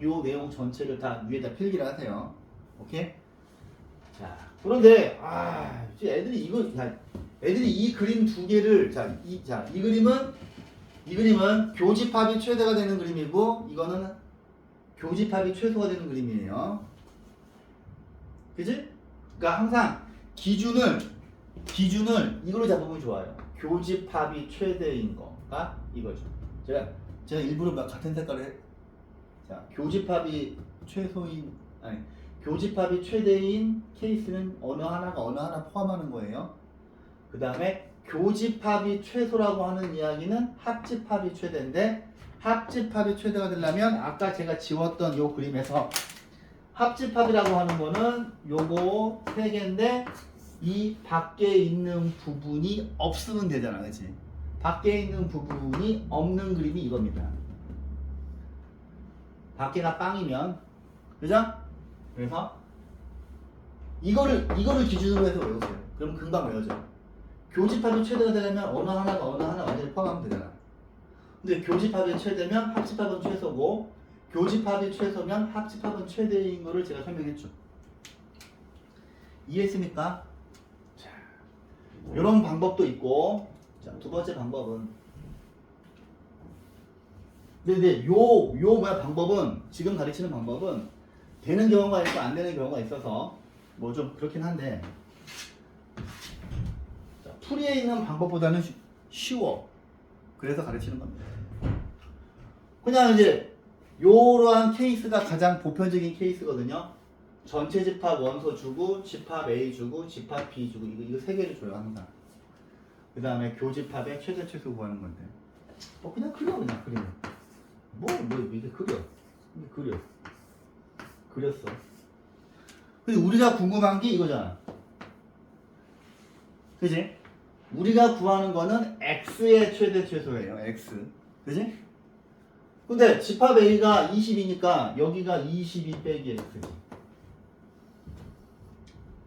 요 내용 전체를 다 위에다 필기를 하세요. 오케이? 자, 그런데 애들이 이 그림 두 개를 이 그림은 교집합이 최대가 되는 그림이고 이거는 교집합이 최소가 되는 그림이에요. 그지? 그러니까 항상 기준을 이걸로 잡으면 좋아요. 교집합이 최대인 거가 이거죠. 제가 일부러 막 같은 색깔을 자, 교집합이 최대인 케이스는 어느 하나 포함하는 거예요. 그 다음에 교집합이 최소라고 하는 이야기는 합집합이 최대인데, 합집합이 최대가 되려면 아까 제가 지웠던 요 그림에서 합집합이라고 하는 거는 요거 세 개인데 이 밖에 있는 부분이 없으면 되잖아, 그치? 밖에 있는 부분이 없는 그림이 이겁니다. 밖에가 빵이면, 그죠? 그래서 이거를 기준으로 해서 외우세요. 그럼 금방 외워져요. 교집합이 최대가 되려면 어느 하나 완전히 포함하면 되잖아. 근데 교집합이 최대면 합집합은 최소고, 교집합이 최소면 합집합은 최대인 거를 제가 설명했죠. 이해했습니까? 자, 이런 방법도 있고, 자, 두 번째 방법은, 근데 방법은, 지금 가르치는 방법은 되는 경우가 있고 안 되는 경우가 있어서 뭐 좀 그렇긴 한데, 자, 풀이에 있는 방법보다는 쉬워. 그래서 가르치는 겁니다. 그냥 이제 요러한 케이스가 가장 보편적인 케이스거든요. 전체 집합 원소 주고, 집합 A 주고, 집합 B 주고, 이거 세 개를 줘요, 항상. 그 다음에 교집합의 최대 최소 구하는 건데. 그냥 그리면. 이게 그렸어. 근데 우리가 궁금한 게 이거잖아. 그지? 우리가 구하는 거는 X의 최대 최소예요, X. 그지? 근데 집합 A가 20이니까 여기가 22 빼기 X지.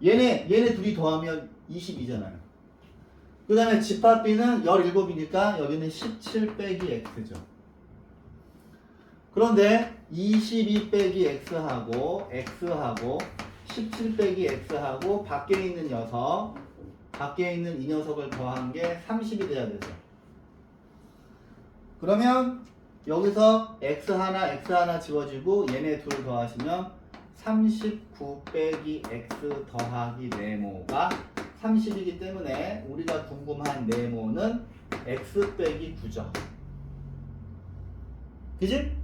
얘네 둘이 더하면 22잖아요. 그 다음에 집합 B는 17이니까 여기는 17 빼기 X죠. 그런데 22 빼기 X하고 17 빼기 X하고 밖에 있는 이 녀석을 더한 게 30이 돼야 되죠. 그러면 여기서 X 하나 지워지고 얘네 둘 더하시면 39 빼기 X 더하기 네모가 30이기 때문에 우리가 궁금한 네모는 X 빼기 9죠. 그지?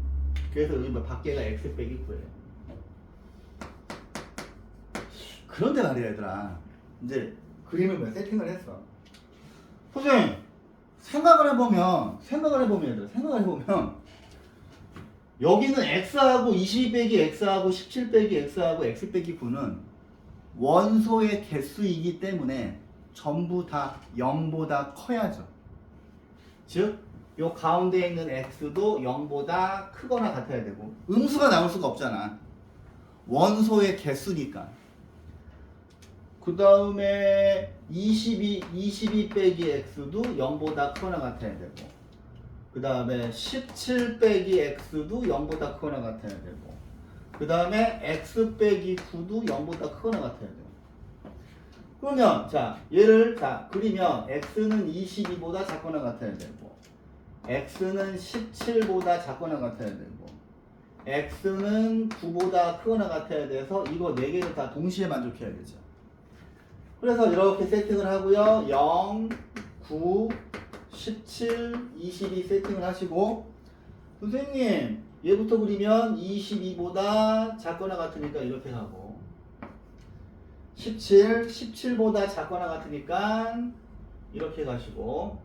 그래서 여기 밖에가 X 빼기 9예요. 그런데 말이야, 얘들아. 이제 그림을 세팅을 했어. 선생님, 생각을 해보면 여기는 X하고 22 빼기 X하고 17 빼기 X하고 X 빼기 9는 원소의 개수이기 때문에 전부 다 0보다 커야죠. 즉, 요 가운데 있는 X도 0보다 크거나 같아야 되고, 음수가 나올 수가 없잖아. 원소의 개수니까. 그 다음에 22 빼기 X도 0보다 크거나 같아야 되고, 그 다음에 17 빼기 X도 0보다 크거나 같아야 되고, 그 다음에 X 빼기 9도 0보다 크거나 같아야 돼요. 그러면 얘를 그리면 X는 22보다 작거나 같아야 되고, X는 17보다 작거나 같아야 되고, X는 9보다 크거나 같아야 돼서 이거 4개를 다 동시에 만족해야 되죠. 그래서 이렇게 세팅을 하고요. 0, 9, 17, 22 세팅을 하시고, 선생님 얘부터 그리면 22보다 작거나 같으니까 이렇게 하고, 17보다 작거나 같으니까 이렇게 가시고,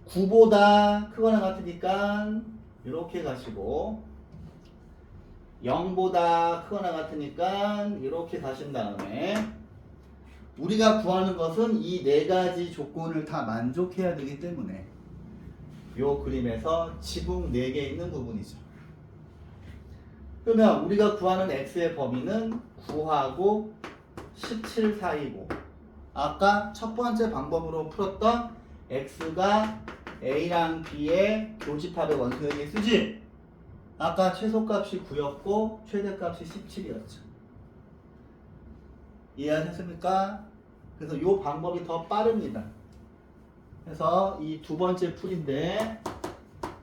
9보다 크거나 같으니까 이렇게 가시고, 0보다 크거나 같으니까 이렇게 가신 다음에, 우리가 구하는 것은 이 4가지 조건을 다 만족해야 되기 때문에 이 그림에서 지붕 4개 있는 부분이죠. 그러면 우리가 구하는 X의 범위는 9하고 17 사이고, 아까 첫 번째 방법으로 풀었던 X가 A랑 B의 교집합의 원소의 개수지? 아까 최소값이 9였고 최대값이 17이었죠. 이해하셨습니까? 그래서 이 방법이 더 빠릅니다. 그래서 이 두 번째 풀인데,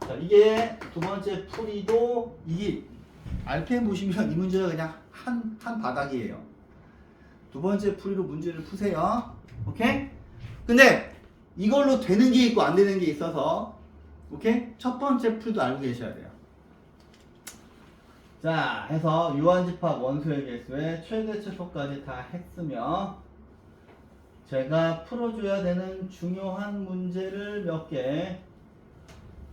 자, 이게 두 번째 풀이도 이게 RPM 보시면 이 문제가 그냥 한 바닥이에요. 두 번째 풀이로 문제를 푸세요. 오케이? 근데 이걸로 되는 게 있고 안 되는 게 있어서 오케이? 첫 번째 풀도 알고 계셔야 돼요. 자, 해서 유한집합 원소의 개수의 최대 최소까지 다 했으며 제가 풀어줘야 되는 중요한 문제를 몇 개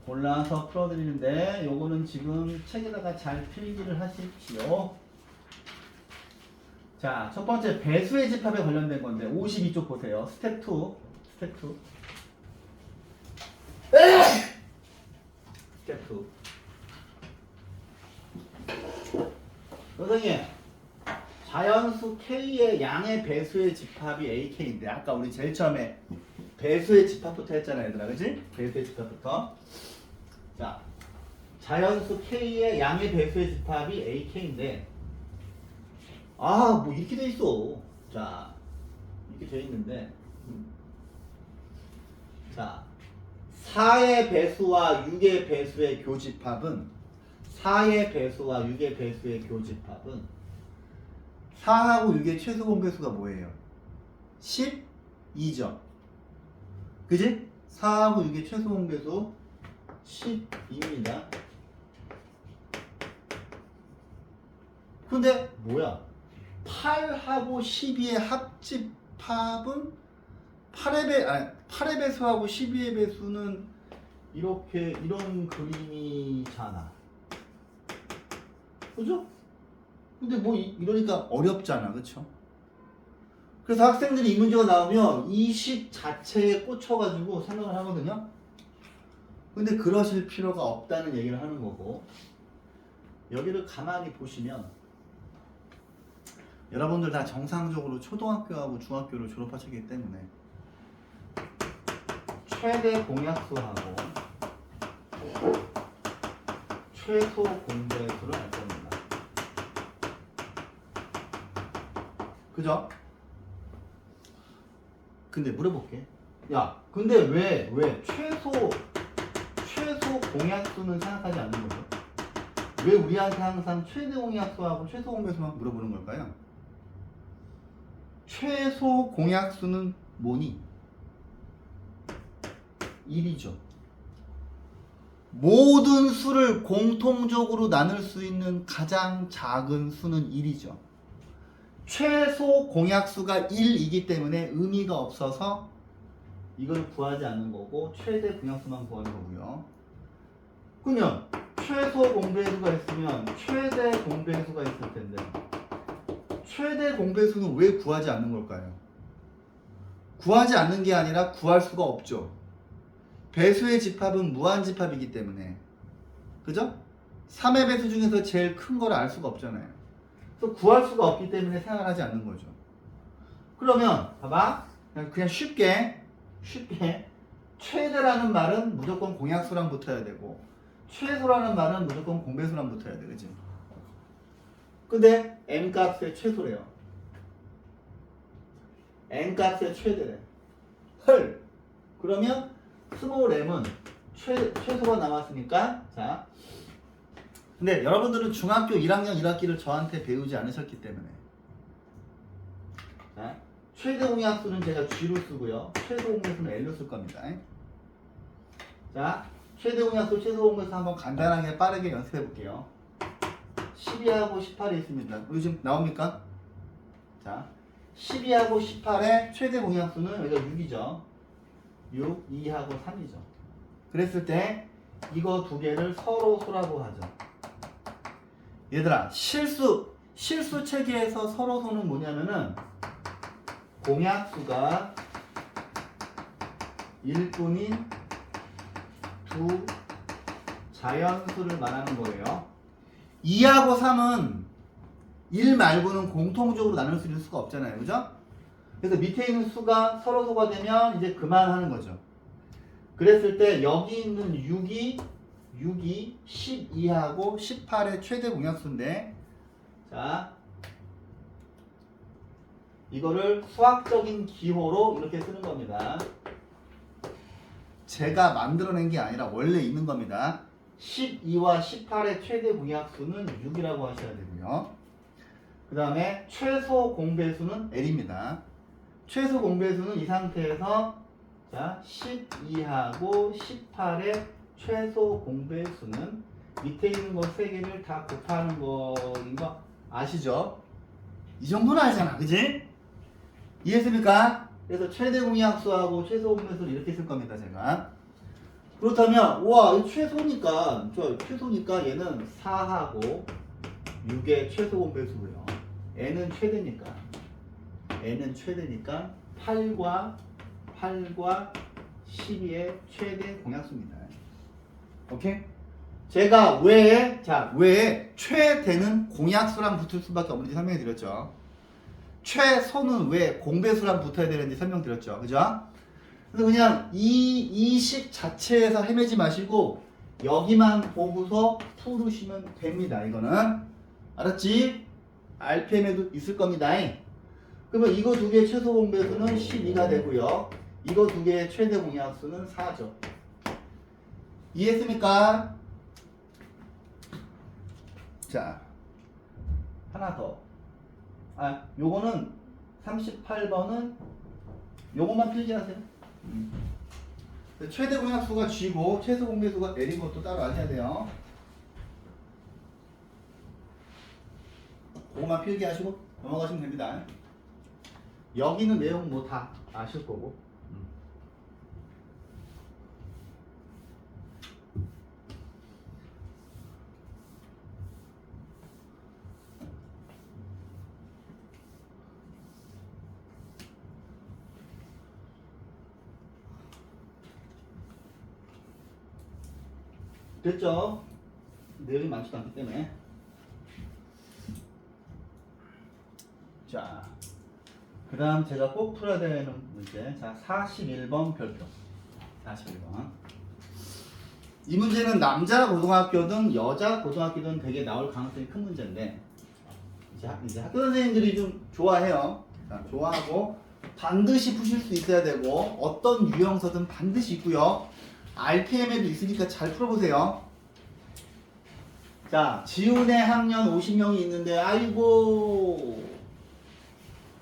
골라서 풀어드리는데 요거는 지금 책에다가 잘 필기를 하십시오. 자, 첫 번째 배수의 집합에 관련된 건데 52쪽 보세요. 스텝 2. 스텝 2. 스텝 2. 선생님, 자연수 K의 양의 배수의 집합이 AK인데 아까 우리 제일 처음에 배수의 집합부터 했잖아 얘들아, 그치? 배수의 집합부터. 자, 자연수 K의 양의 배수의 집합이 AK인데 뭐 이렇게 돼 있어. 자, 이렇게 돼 있는데 자, 4의 배수와 6의 배수의 교집합은 4의 배수와 6의 배수의 교집합은 4하고 6의 최소 공배수가 뭐예요? 12죠. 그지? 4하고 6의 최소 공배수 12입니다. 근데 뭐야? 8하고 12의 합집합은 8의 배수하고 12의 배수는 이런 그림이잖아. 그죠? 근데 뭐 이러니까 어렵잖아. 그쵸? 그래서 학생들이 이 문제가 나오면 이 식 자체에 꽂혀가지고 생각을 하거든요. 근데 그러실 필요가 없다는 얘기를 하는 거고, 여기를 가만히 보시면 여러분들 다 정상적으로 초등학교하고 중학교를 졸업하셨기 때문에 최대 공약수하고 최소 공배수를 알 겁니다. 그죠? 근데 물어볼게. 야, 근데 왜 최소 공약수는 생각하지 않는 거죠? 왜 우리한테 항상 최대 공약수하고 최소 공배수만 물어보는 걸까요? 최소 공약수는 뭐니? 1이죠. 모든 수를 공통적으로 나눌 수 있는 가장 작은 수는 1이죠. 최소 공약수가 1이기 때문에 의미가 없어서 이걸 구하지 않는 거고 최대 공약수만 구하는 거고요. 그러면 최소 공배수가 있으면 최대 공배수가 있을 텐데 최대 공배수는 왜 구하지 않는 걸까요? 구하지 않는 게 아니라 구할 수가 없죠. 배수의 집합은 무한집합이기 때문에, 그죠? 3의 배수 중에서 제일 큰 거를 알 수가 없잖아요. 그래서 구할 수가 없기 때문에 생각하지 않는 거죠. 그러면 봐봐, 그냥 쉽게 최대라는 말은 무조건 공약수랑 붙어야 되고 최소라는 말은 무조건 공배수랑 붙어야 돼, 그치? 근데 n값의 최소래요. n값의 최대래. 헐. 그러면 스몰 m은 최소가 나왔으니까, 자, 근데 여러분들은 중학교 1학년 1학기를 저한테 배우지 않으셨기 때문에, 자, 최대 공약수는 제가 G로 쓰고요, 최소 공배수는 L로 쓸 겁니다. 자, 최대 공약수, 최소 공배수 한번 간단하게 빠르게 연습해 볼게요. 12하고 18이 있습니다. 우리 지금 나옵니까? 자, 12하고 18의 최대 공약수는 여기가 6이죠. 6, 2하고 3이죠. 그랬을 때 이거 두 개를 서로 소라고 하죠. 얘들아, 실수 체계에서 서로 소는 뭐냐면은 공약수가 1뿐인 두 자연수를 말하는 거예요. 2하고 3은 1 말고는 공통적으로 나눌 수 있는 수가 없잖아요. 그죠? 그래서 밑에 있는 수가 서로 소가 되면 이제 그만하는 거죠. 그랬을 때 여기 있는 6이 12하고 18의 최대 공약수인데, 자, 이거를 수학적인 기호로 이렇게 쓰는 겁니다. 제가 만들어낸 게 아니라 원래 있는 겁니다. 12와 18의 최대 공약수는 6이라고 하셔야 되고요. 그 다음에 최소 공배수는 L입니다. 최소 공배수는 이 상태에서 자 12하고 18의 최소 공배수는 밑에 있는 거 3개를 다 곱하는 거인 거 아시죠? 이 정도는 알잖아, 그지? 이해했습니까? 그래서 최대 공약수하고 최소 공배수를 이렇게 쓸 겁니다, 제가. 그렇다면, 우와, 이 최소니까, 최소니까 얘는 4하고 6의 최소 공배수고요. n은 최대니까 8과 12의 최대 공약수입니다. 오케이? 제가 왜 최대는 공약수랑 붙을 수밖에 없는지 설명해 드렸죠. 최소는 왜 공배수랑 붙어야 되는지 설명드렸죠. 그죠? 그래서 그냥 이 식 자체에서 헤매지 마시고 여기만 보고서 풀으시면 됩니다. 이거는 알았지? RPM에도 있을 겁니다. 그러면 이거 두 개의 최소 공배수는 12가 되고요. 이거 두 개의 최대 공약수는 4죠. 이해했습니까? 자, 하나 더. 요거는 38번은 요것만 필기하세요. 최대 공약수가 G고 최소 공배수가 L인 것도 따로 아셔야 돼요. 그것만 필기하시고 넘어가시면 됩니다. 여기는 내용 뭐 다 아실 거고. 됐죠? 내용이 많지도 않기 때문에. 자, 그 다음 제가 꼭 풀어야 되는 문제. 자, 41번 별표. 41번. 이 문제는 남자 고등학교든 여자 고등학교든 되게 나올 가능성이 큰 문제인데, 이제 학교 선생님들이 좀 좋아해요. 자, 좋아하고, 반드시 푸실 수 있어야 되고, 어떤 유형서든 반드시 있고요. RPM에도 있으니까 잘 풀어보세요. 자, 지훈의 학년 50명이 있는데 아이고.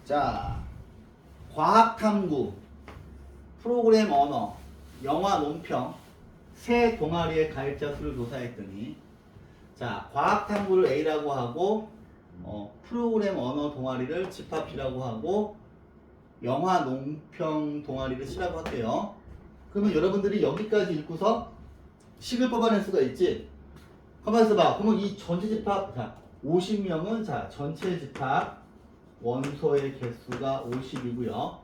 자, 과학탐구, 프로그램 언어, 영화 논평 세 동아리의 가입자 수를 조사했더니 자, 과학탐구를 A라고 하고 프로그램 언어 동아리를 집합 B라고 하고 영화 논평 동아리를 C라고 할게요. 그러면 여러분들이 여기까지 읽고서 식을 뽑아낼 수가 있지. 가만히 있어봐. 그러면 이 전체 집합, 자, 50명은 자, 전체 집합 원소의 개수가 50이고요.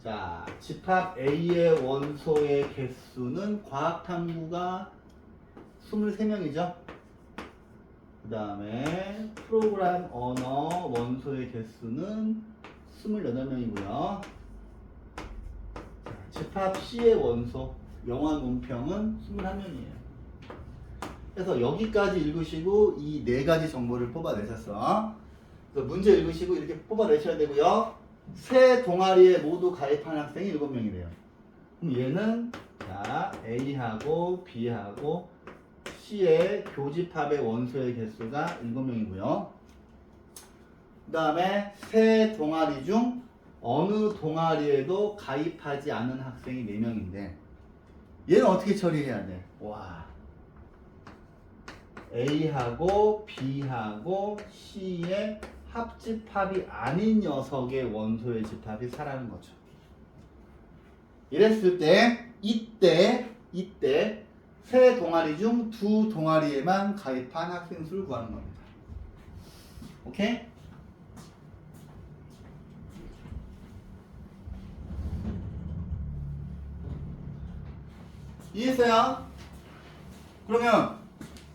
자, 집합 A의 원소의 개수는 과학탐구가 23명이죠. 그 다음에 프로그램 언어 원소의 개수는 28명이고요. 집합 C의 원소, 영화 논평은 21명이에요. 그래서 여기까지 읽으시고 이 네 가지 정보를 뽑아내셨어. 그래서 문제 읽으시고 이렇게 뽑아내셔야 되고요. 세 동아리에 모두 가입한 학생이 7명이래요. 그럼 얘는 자, A하고 B하고 C의 교집합의 원소의 개수가 7명이고요. 그 다음에 세 동아리 중 어느 동아리에도 가입하지 않은 학생이 4명인데 얘는 어떻게 처리해야 돼? 와, A하고 B하고 C의 합집합이 아닌 녀석의 원소의 집합이 4라는 거죠. 이랬을 때 이때 세 동아리 중 두 동아리에만 가입한 학생 수를 구하는 겁니다. 오케이? 이해했어요? 그러면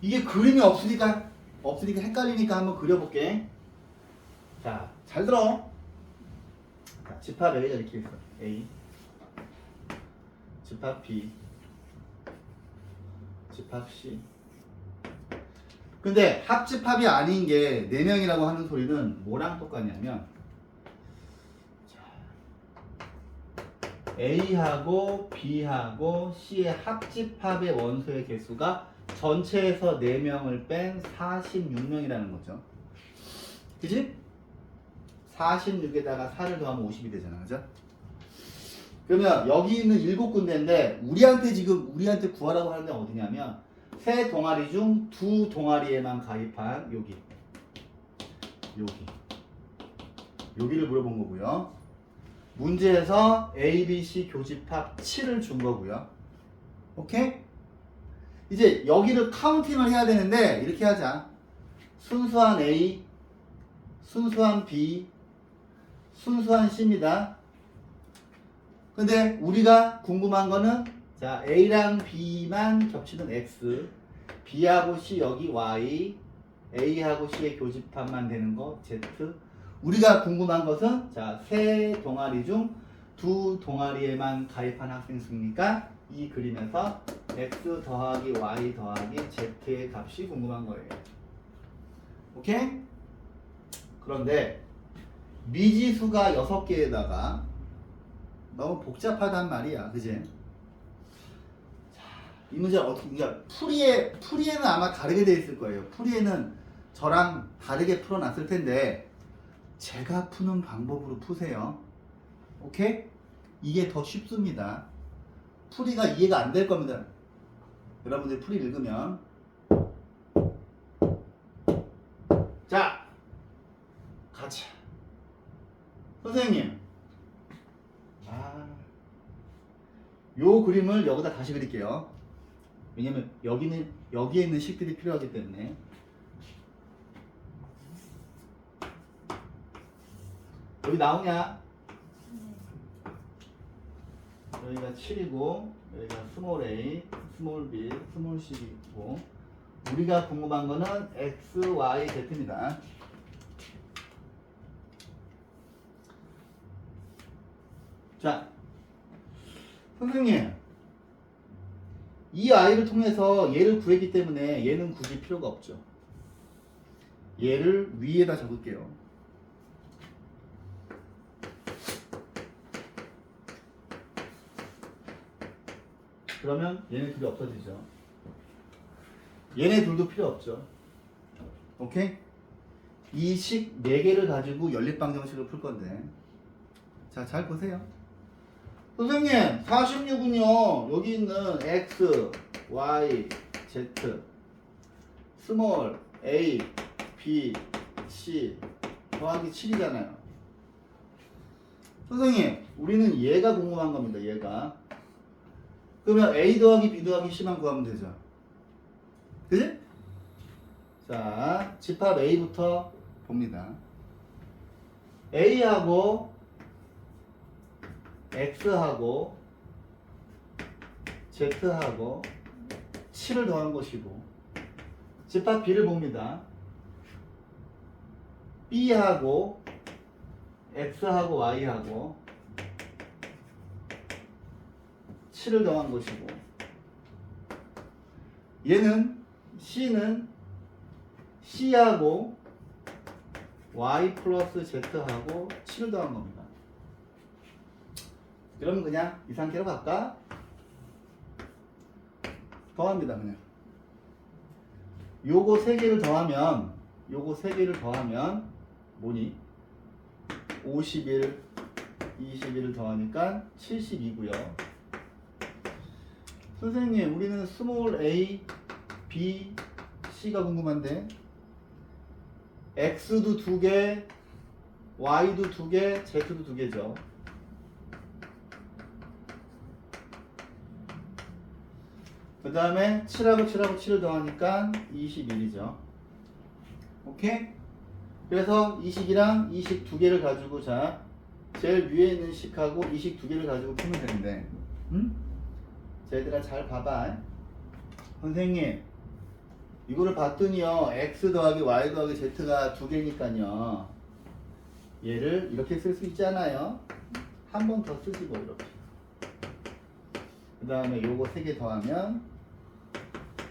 이게 그림이 없으니까 헷갈리니까 한번 그려볼게. 자, 잘 들어. 자, 집합 A가 이렇게 있어. A, 집합 B, 집합 C. 근데 합집합이 아닌 게 4명이라고 하는 소리는 뭐랑 똑같냐면, 자, A하고 B하고 C의 합집합의 원소의 개수가 전체에서 4명을 뺀 46명이라는 거죠. 그치? 46에다가 4를 더하면 50이 되잖아. 그죠? 그러면 여기 있는 7군데인데 우리한테 구하라고 하는 데 어디냐면 세 동아리 중 2동아리에만 가입한 여기를 물어본 거고요. 문제에서 A, B, C 교집합 7을 준 거고요. 오케이? 이제 여기를 카운팅을 해야 되는데 이렇게 하자. 순수한 A, 순수한 B, 순수한 C입니다. 근데 우리가 궁금한 거는 자 A랑 B만 겹치는 X, B하고 C 여기 Y, A하고 C의 교집합만 되는 거 Z. 우리가 궁금한 것은 자 세 동아리 중 2동아리에만 가입한 학생 수니까 이 그림에서 X 더하기 Y 더하기 Z의 값이 궁금한 거예요. 오케이? 그런데 미지수가 6개에다가 너무 복잡하단 말이야. 그지? 이 문제는 어떻게, 그러니까 풀이에는 아마 다르게 돼 있을 거예요. 풀이에는 저랑 다르게 풀어놨을 텐데 제가 푸는 방법으로 푸세요. 오케이? 이게 더 쉽습니다. 풀이가 이해가 안 될 겁니다. 여러분들 풀이 읽으면 자 가자. 선생님 요 그림을 여기다 다시 그릴게요. 왜냐면 여기에 있는 식들이 필요하기 때문에. 여기 나오냐? 여기가 7이고 여기가 스몰 a, 스몰 b, 스몰 c이고 우리가 궁금한 거는 x, y, z입니다. 자, 선생님 이 아이를 통해서 얘를 구했기 때문에 얘는 굳이 필요가 없죠. 얘를 위에다 적을게요. 그러면 얘네 둘이 없어지죠. 얘네 둘도 필요 없죠. 오케이? 이 식 4개를 가지고 연립방정식을 풀 건데 자, 잘 보세요. 선생님 46은요 여기 있는 X, Y, Z 스몰 A, B, C 더하기 7이잖아요. 선생님 우리는 얘가 궁금한 겁니다. 얘가. 그러면 A 더하기 B 더하기 C만 구하면 되죠. 그지? 자, 집합 A부터 봅니다. A하고 X하고 Z하고 7을 더한 것이고 집합 B를 봅니다. B하고 X하고 Y하고 7을 더한 것이고 얘는 C는 C하고 Y 플러스 Z하고 7을 더한 겁니다. 그러면 그냥 이 상태로 갈까? 더합니다. 그냥 요거 3개를 더하면 뭐니? 51, 21을 더하니까 72고요. 선생님 우리는 스몰 a, b, c가 궁금한데 x도 2개, y도 2개, z도 2개죠. 그 다음에 7하고 7을 더하니까 21이죠. 오케이? 그래서 이 식이랑 이 식 2개를 가지고 자 제일 위에 있는 식하고 이 식 2개를 가지고 풀면 되는데 자 얘들아 잘 봐봐. 선생님 이거를 봤더니요 x 더하기 y 더하기 z가 2개니까요 얘를 이렇게 쓸 수 있잖아요. 한 번 더 쓰지 뭐 이렇게. 그 다음에 요거 3개 더하면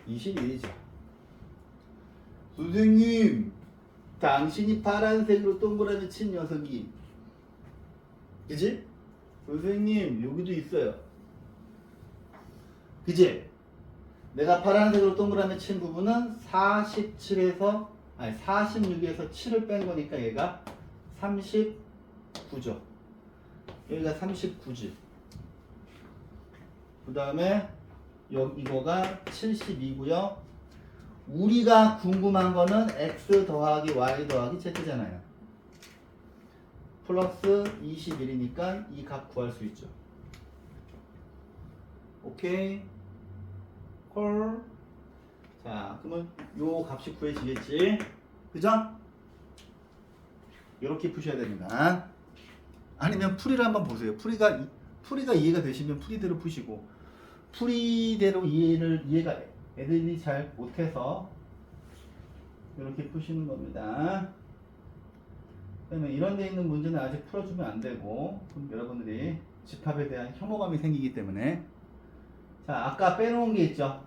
21이죠. 선생님 당신이 파란색으로 동그라미 친 녀석이 그지? 선생님 여기도 있어요. 그지? 내가 파란색으로 동그라미 친 부분은 46에서 7을 뺀 거니까 얘가 39죠. 여기가 39지. 그 다음에 이거가 72고요. 우리가 궁금한 거는 x 더하기 y 더하기 z잖아요. 플러스 21이니까 이 값 구할 수 있죠. 오케이. 콜. 자, 그러면 요 값이 구해지겠지. 그죠? 이렇게 푸셔야 됩니다. 아니면 풀이를 한번 보세요. 풀이가 이해가 되시면 풀이대로 푸시고, 풀이대로 이해가 애들이 잘 못해서 이렇게 푸시는 겁니다. 그러면 이런 데 있는 문제는 아직 풀어주면 안 되고, 그럼 여러분들이 집합에 대한 혐오감이 생기기 때문에. 자, 아까 빼놓은 게 있죠.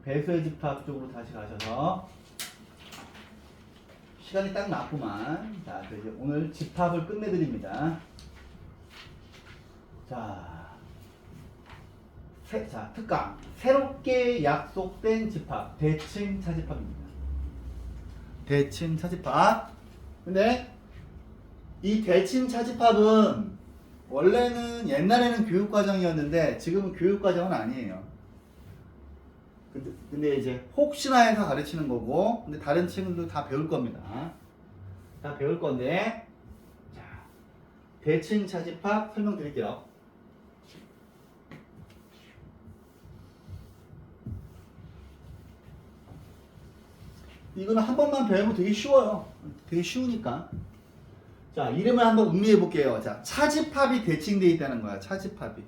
배수의 집합 쪽으로 다시 가셔서. 시간이 딱 맞구만. 자, 이제 오늘 집합을 끝내드립니다. 자, 특강. 새롭게 약속된 집합. 대칭 차집합입니다. 대칭 차집합. 근데 이 대칭 차집합은 원래는 옛날에는 교육과정이었는데 지금은 교육과정은 아니에요. 근데 이제 혹시나 해서 가르치는 거고, 근데 다른 친구들도 다 배울 겁니다. 다 배울 건데, 자, 대칭 차집합 설명드릴게요. 이거는 한 번만 배우면 되게 쉬워요. 되게 쉬우니까. 자, 이름을 한번 음미해 볼게요. 자, 차집합이 대칭되어 있다는 거야. 차집합이.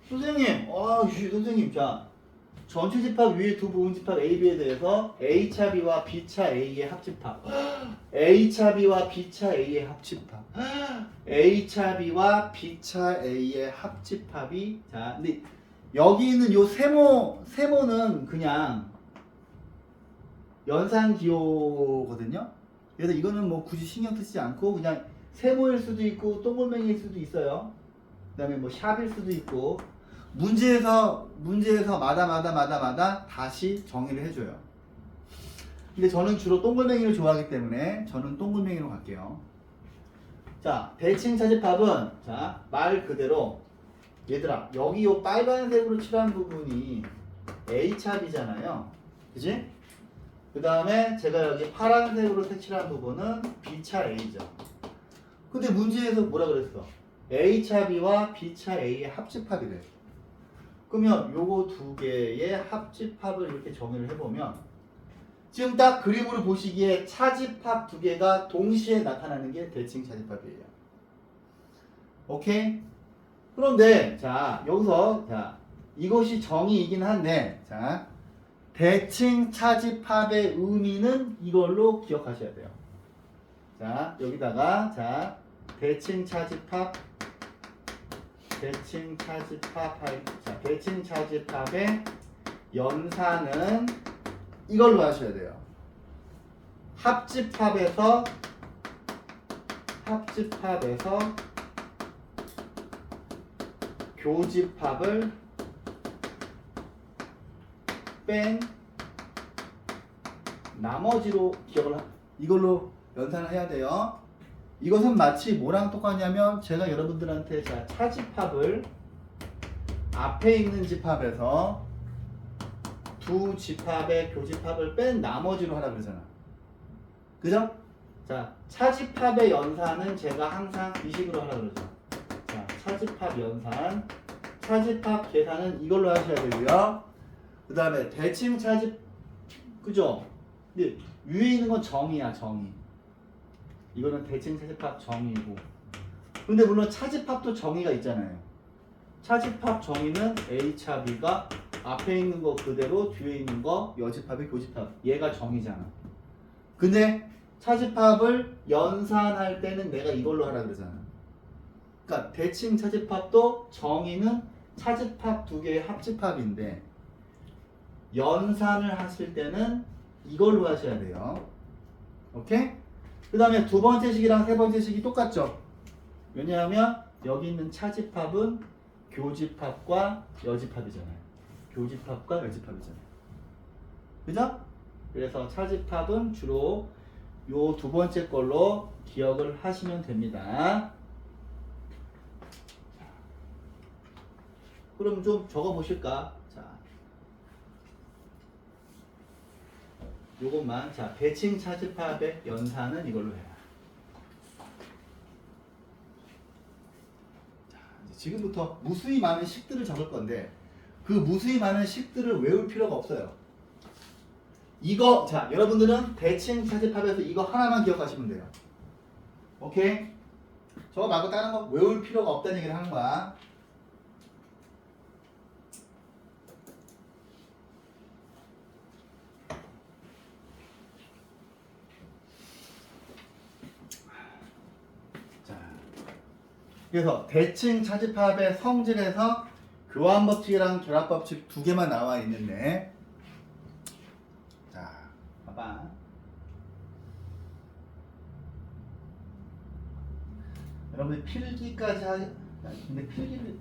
선생님, 선생님, 자, 전체 집합 위에 두 부분 집합 A, B에 대해서 A차 B와 B차 A의 합집합. A차 B와 B차 A의 합집합. A차 B와 B차 A의 합집합이. 자, 근데 여기 있는 요 세모는 그냥 연산기호거든요. 그래서 이거는 뭐 굳이 신경 쓰지 않고 그냥 세모일 수도 있고 동글맹이일 수도 있어요. 그 다음에 뭐 샵일 수도 있고, 문제에서 마다 다시 정의를 해줘요. 근데 저는 주로 동글맹이를 좋아하기 때문에 저는 동글맹이로 갈게요. 자, 대칭 차집합은, 자, 말 그대로, 얘들아, 여기 요 빨간색으로 칠한 부분이 A차비잖아요. 그지? 그 다음에 제가 여기 파란색으로 색칠한 부분은 B차 A죠. 근데 문제에서 뭐라 그랬어? A차 B와 B차 A의 합집합이래. 그러면 요거 두 개의 합집합을 이렇게 정의를 해보면, 지금 딱 그림으로 보시기에 차집합 두 개가 동시에 나타나는 게 대칭 차집합이에요. 오케이? 그런데 자, 여기서 자, 이것이 정의이긴 한데, 자, 대칭 차집합의 의미는 이걸로 기억하셔야 돼요. 자, 여기다가 자, 대칭 차집합의 연산은 이걸로 하셔야 돼요. 합집합에서 교집합을 뺀 나머지로 이걸로 연산을 해야 돼요. 이것은 마치 뭐랑 똑같냐면, 제가 여러분들한테 자, 차집합을 앞에 있는 집합에서 두 집합의 교집합을 뺀 나머지로 하라 그러잖아. 그죠? 자, 차집합의 연산은 제가 항상 이 식으로 하라 그러죠. 자, 차집합 연산, 차집합 계산은 이걸로 하셔야 되고요. 그 다음에 대칭 차집, 그죠? 근데 위에 있는 건 정의야, 정의. 이거는 대칭 차집합 정의고. 근데 물론 차집합도 정의가 있잖아요. 차집합 정의는 A차 B가 앞에 있는 거 그대로 뒤에 있는 거 여집합의 교집합. 얘가 정의잖아. 근데 차집합을 연산할 때는 내가 이걸로 하라 그러잖아. 그러니까 대칭 차집합도 정의는 차집합 두 개의 합집합인데, 연산을 하실 때는 이걸로 하셔야 돼요. 오케이? 그 다음에 두 번째 식이랑 세 번째 식이 똑같죠? 왜냐하면 여기 있는 차집합은 교집합과 여집합이잖아요. 교집합과 여집합이잖아요. 그죠? 그래서 차집합은 주로 요 두 번째 걸로 기억을 하시면 됩니다. 그럼 좀 적어 보실까? 자, 요것만. 자, 대칭 차집합의 연산은 이걸로 해라. 자, 이제 지금부터 무수히 많은 식들을 적을 건데 그 무수히 많은 식들을 외울 필요가 없어요. 이거, 자, 여러분들은 대칭 차집합에서 이거 하나만 기억하시면 돼요. 오케이? 저거 말고 다른 거 외울 필요가 없다는 얘기를 하는 거야. 자, 그래서 대칭 차집합의 성질에서 교환법칙이랑 결합법칙 두 개만 나와 있는데, 자, 봐봐. 여러분들 필기까지 근데 필기를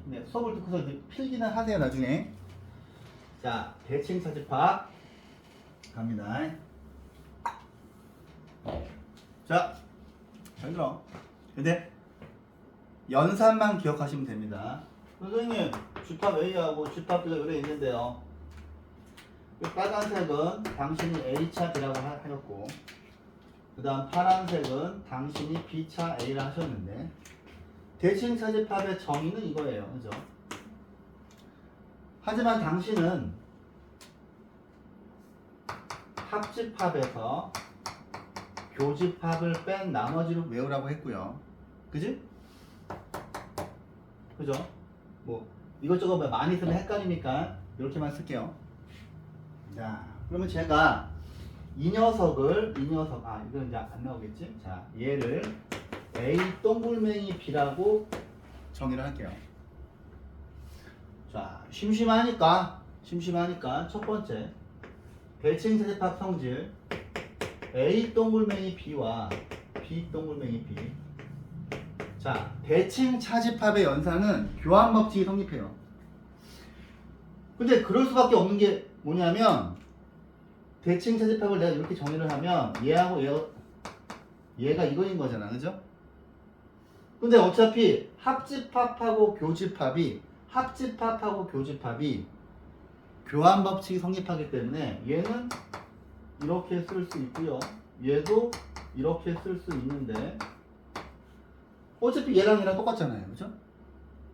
네, 수업을 듣고서 이제 필기는 하세요 나중에. 자, 대칭 차집합 갑니다. 자, 잘 들어. 근데 연산만 기억하시면 됩니다. 선생님, 주탑 A하고 주탑 B가 여기 있는데요. 이 빨간색은 당신이 A차 B라고 하였고, 그 다음 파란색은 당신이 B차 A라 하셨는데, 대칭 차집합의 정의는 이거예요. 그죠? 하지만 당신은 합집합에서 교집합을 뺀 나머지로 외우라고 했고요. 그지? 그죠? 뭐 이것저것 많이 쓰면 헷갈리니까 이렇게만 쓸게요. 자, 그러면 제가 이 녀석 이건 이제 안 나오겠지? 자, 얘를 A 동글맹이 B라고 정의를 할게요. 자, 심심하니까 첫 번째 대칭 차집합 성질 A 동글맹이 B와 B 동글맹이 B. 자, 대칭 차집합의 연산은 교환법칙이 성립해요. 근데 그럴 수밖에 없는 게 뭐냐면, 대칭 차집합을 내가 이렇게 정의를 하면 얘하고 얘가 이거인 거잖아. 그죠? 근데 어차피 합집합하고 교집합이 교환법칙이 성립하기 때문에 얘는 이렇게 쓸 수 있고요. 얘도 이렇게 쓸 수 있는데 어차피 얘랑 똑같잖아요. 그죠?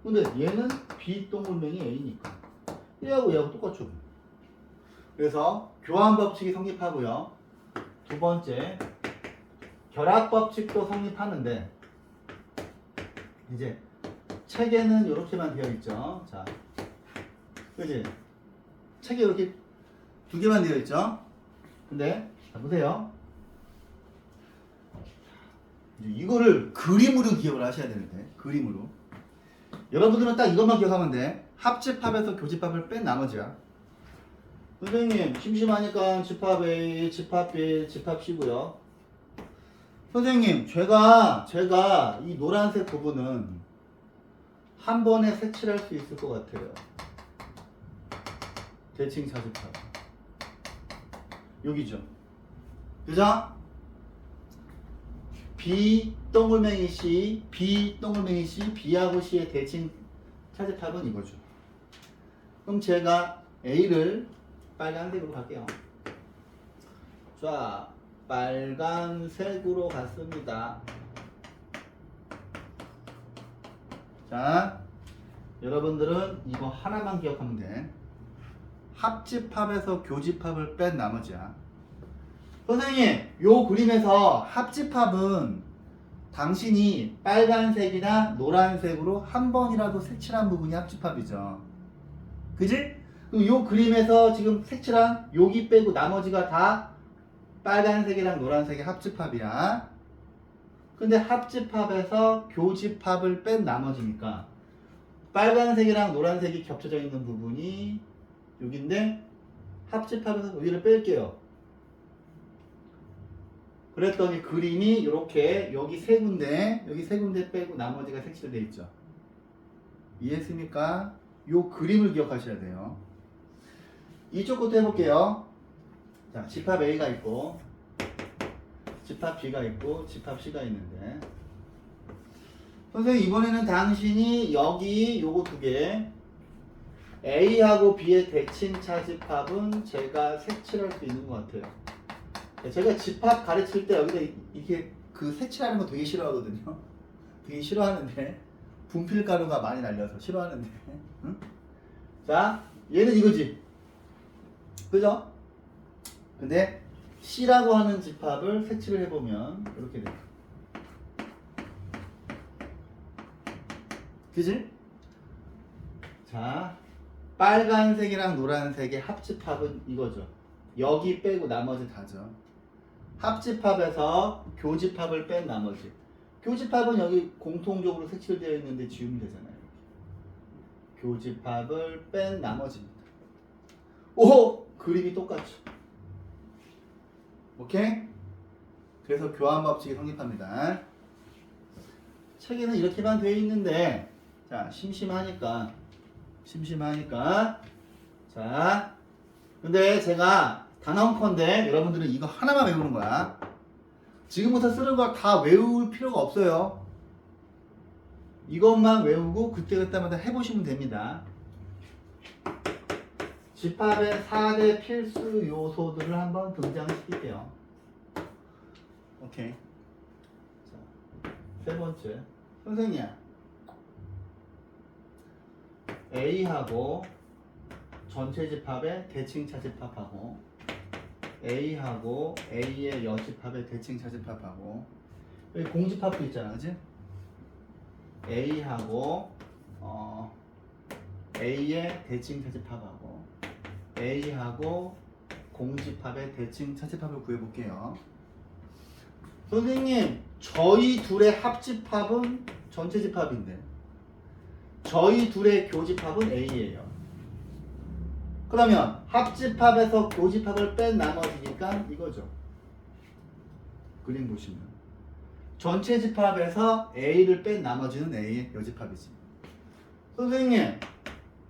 근데 얘는 B 동글맹이 A니까 얘하고 똑같죠. 그래서 교환법칙이 성립하고요. 두 번째, 결합법칙도 성립하는데, 이제 책에는 이렇게만 되어 있죠. 자, 그지? 책에 이렇게 두 개만 되어 있죠. 근데 자, 보세요. 이거를 그림으로 기억을 하셔야 되는데, 그림으로. 여러분들은 딱 이것만 기억하면 돼. 합집합에서 교집합을 뺀 나머지야. 선생님, 심심하니까 집합 A, 집합 B, 집합 C고요. 선생님, 제가 이 노란색 부분은 한 번에 색칠할 수 있을 것 같아요. 대칭 차집합. 여기죠. 그죠? B 동글맹이 C, B 동글맹이 C, B하고 C의 대칭 차집합은 이거죠. 그럼 제가 A를 빨간색으로 갈게요. 자, 빨간색으로 갔습니다. 자, 여러분들은 이거 하나만 기억하면 돼. 합집합에서 교집합을 뺀 나머지야. 선생님, 요 그림에서 합집합은 당신이 빨간색이나 노란색으로 한 번이라도 색칠한 부분이 합집합이죠. 그지? 그럼 요 그림에서 지금 색칠한 여기 빼고 나머지가 다 빨간색이랑 노란색의 합집합이야. 근데 합집합에서 교집합을 뺀 나머지니까 빨간색이랑 노란색이 겹쳐져 있는 부분이 여기인데 합집합에서 여기를 뺄게요. 그랬더니 그림이 이렇게 여기 세 군데 빼고 나머지가 색칠돼 있죠. 이해했습니까? 요 그림을 기억하셔야 돼요. 이쪽 것도 해볼게요. 자, 집합 A가 있고 집합 B가 있고 집합 C가 있는데 선생님 이번에는 당신이 여기 요거 두 개 A하고 B의 대칭 차집합은 제가 색칠할 수 있는 것 같아요. 제가 집합 가르칠 때 여기다 이게 그 색칠하는 거 되게 싫어하거든요. 되게 싫어하는데 분필 가루가 많이 날려서 싫어하는데. 응? 자, 얘는 이거지. 그죠? 근데 C라고 하는 집합을 색칠을 해보면 이렇게 돼요. 그지? 자, 빨간색이랑 노란색의 합집합은 이거죠. 여기 빼고 나머지 다죠. 합집합에서 교집합을 뺀 나머지. 교집합은 여기 공통적으로 색칠되어 있는데 지우면 되잖아요. 교집합을 뺀 나머지입니다. 오! 그림이 똑같죠. 오케이? 그래서 교환 법칙이 성립합니다. 책에는 이렇게만 되어 있는데 자, 심심하니까 자, 근데 제가 단언컨대 여러분들은 이거 하나만 외우는 거야. 지금부터 쓰는 거 다 외울 필요가 없어요. 이것만 외우고 그때그때마다 해보시면 됩니다. 집합의 4대 필수 요소들을 한번 등장시킬게요. 오케이. 자, 세 번째. 선생님, A하고 전체 집합의 대칭 차집합하고 A하고 A의 여집합의 대칭 차집합하고 여기 공집합도 있잖아, 그치? A하고 A의 대칭 차집합하고 A하고 공집합의 대칭 차집합을 구해볼게요. 선생님, 저희 둘의 합집합은 전체 집합인데 저희 둘의 교집합은 A예요. 그러면 합집합에서 교집합을 뺀 나머지니까 이거죠. 그림 보시면 전체 집합에서 A를 뺀 나머지는 A의 여집합이지. 선생님,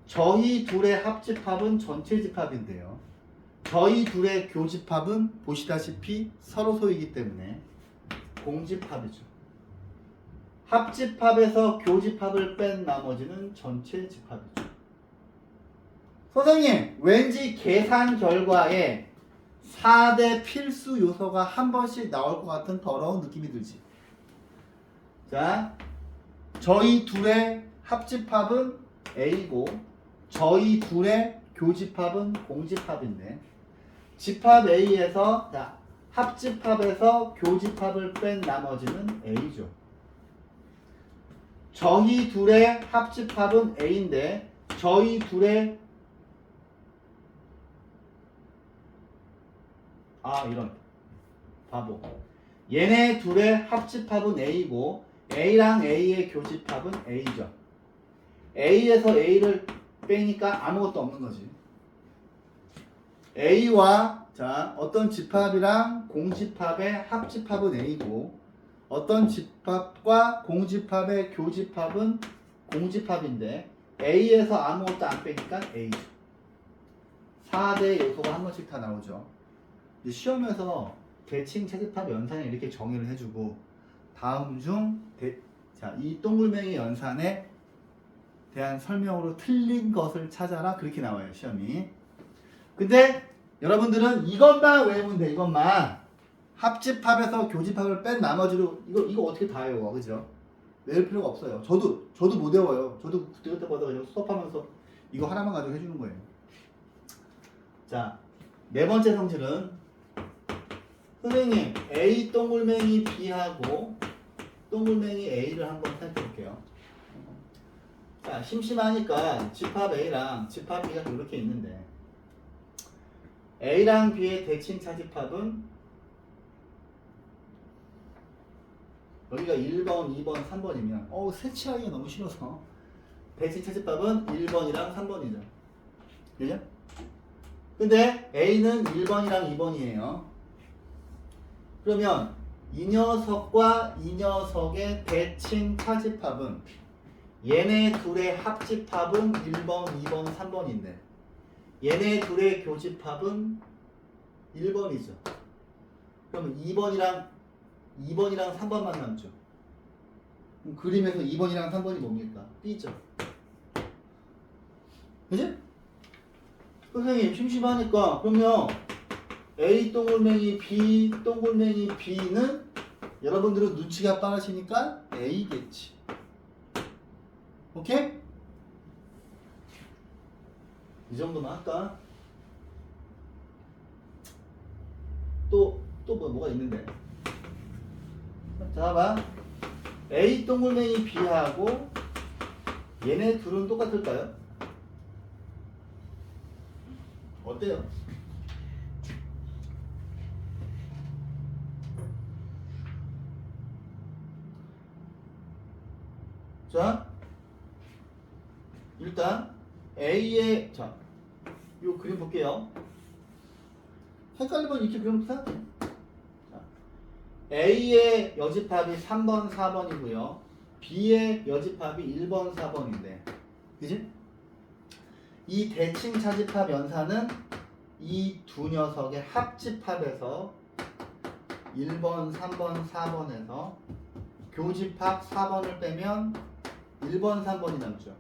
저희 둘의 합집합은 전체 집합인데요. 저희 둘의 교집합은 보시다시피 서로 소이기 때문에 공집합이죠. 합집합에서 교집합을 뺀 나머지는 전체 집합이죠. 선생님, 왠지 계산 결과에 4대 필수 요소가 한 번씩 나올 것 같은 더러운 느낌이 들지. 자, 저희 둘의 합집합은 A고 저희 둘의 교집합은 공집합인데 집합 A에서 자, 합집합에서 교집합을 뺀 나머지는 A죠. 저희 둘의 합집합은 A인데 저희 둘의 이런 바보. 얘네 둘의 합집합은 A고 A랑 A의 교집합은 A죠. A에서 A를 빼니까 아무것도 없는 거지. A와 자, 어떤 집합이랑 공집합의 합집합은 A고 어떤 집합과 공집합의 교집합은 공집합인데 A에서 아무것도 안 빼니까 A죠. 4대 요소가 한 번씩 다 나오죠. 시험에서 대칭 차집합 연산에 이렇게 정의를 해주고 다음 중 이 동글뱅이 연산에 대한 설명으로 틀린 것을 찾아라 그렇게 나와요 시험이. 근데 여러분들은 이것만 외우면 돼. 이것만 합집합에서 교집합을 뺀 나머지로 이거 어떻게 다 외워, 그죠? 외울 필요가 없어요. 저도 못 외워요. 저도 그때마다 그냥 수업하면서 이거 하나만 가지고 해주는 거예요. 자, 네 번째 성질은 선생님 A 동글뱅이 B하고 동글뱅이 A를 한번 살펴볼게요. 자, 심심하니까 집합 A랑 집합 B가 이렇게 있는데 A랑 B의 대칭 차집합은 여기가 1번, 2번, 3번이면 색칠하기가 너무 싫어서 대칭 차집합은 1번이랑 3번이죠. 그죠? 근데 A는 1번이랑 2번이에요. 그러면 이 녀석과 이 녀석의 대칭 차집합은 얘네 둘의 합집합은 1번, 2번, 3번인데 얘네 둘의 교집합은 1번이죠. 그러면 2번이랑 3번만 남죠. 그럼 그림에서 2번이랑 3번이 뭡니까? B죠. 그지? 선생님 심심하니까 그러면 A 동글맹이 B 동글맹이 B는 여러분들은 눈치가 빠르시니까 A겠지. 오케이? 이 정도만 할까? 또 뭐가 있는데? 자, 봐. A 동글맹이 B하고 얘네 둘은 똑같을까요? 어때요? 자, 일단 A의 자, 요 그림 볼게요. 헷갈리면 이렇게 그리면 돼. A의 여집합이 3번, 4번이고요. B의 여집합이 1번, 4번인데, 그지? 이 대칭 차집합 연산은 이 두 녀석의 합집합에서 1번, 3번, 4번에서 교집합 4번을 빼면 1번, 3번이 남죠.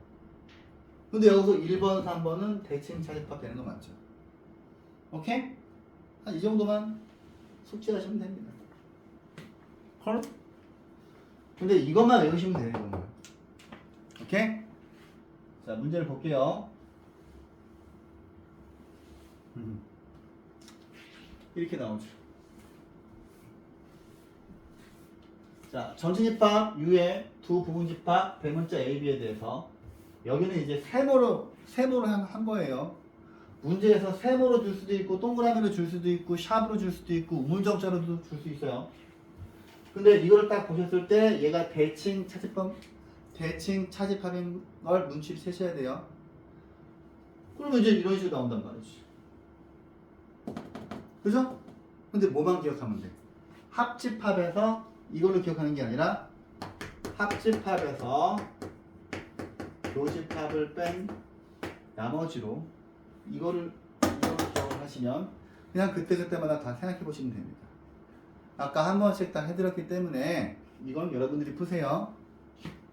근데 여기서 1번, 3번은 대칭 차집합 되는 거 맞죠? 오케이? 한 이 정도만 숙지하시면 됩니다. 헐? 근데 이것만 외우시면 돼요, 이거는. 오케이? 자, 문제를 볼게요. 이렇게 나오죠. 자, 전체집합 U의 두 부분집합 대문자 A, B에 대해서 여기는 이제 세모로 한 거예요. 문제에서 세모로 줄 수도 있고 동그라미로 줄 수도 있고 샵으로 줄 수도 있고 우물정자로도 줄 수 있어요. 근데 이걸 딱 보셨을 때 얘가 대칭 차집합인 걸 눈치를 채셔야 돼요. 그러면 이제 이런 식으로 나온단 말이지. 그죠? 근데 뭐만 기억하면 돼? 합집합에서 이걸로 기억하는 게 아니라 합집합에서 교집합을 뺀 나머지로 이거를 기억을 하시면 그냥 그때마다 다 생각해 보시면 됩니다. 아까 한 번씩 다 해드렸기 때문에 이건 여러분들이 푸세요.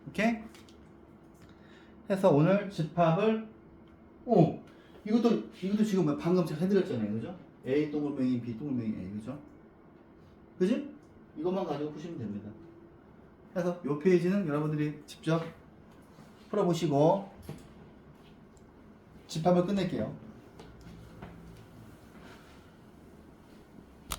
오케이? 해서 오늘 집합을 이것도 지금 방금 제가 해드렸잖아요. 그죠? A 동글맹이 B 동글맹이 A. 그죠? 그지? 이것만 가지고 푸시면 됩니다. 그래서 이 페이지는 여러분들이 직접 풀어보시고 집합을 끝낼게요.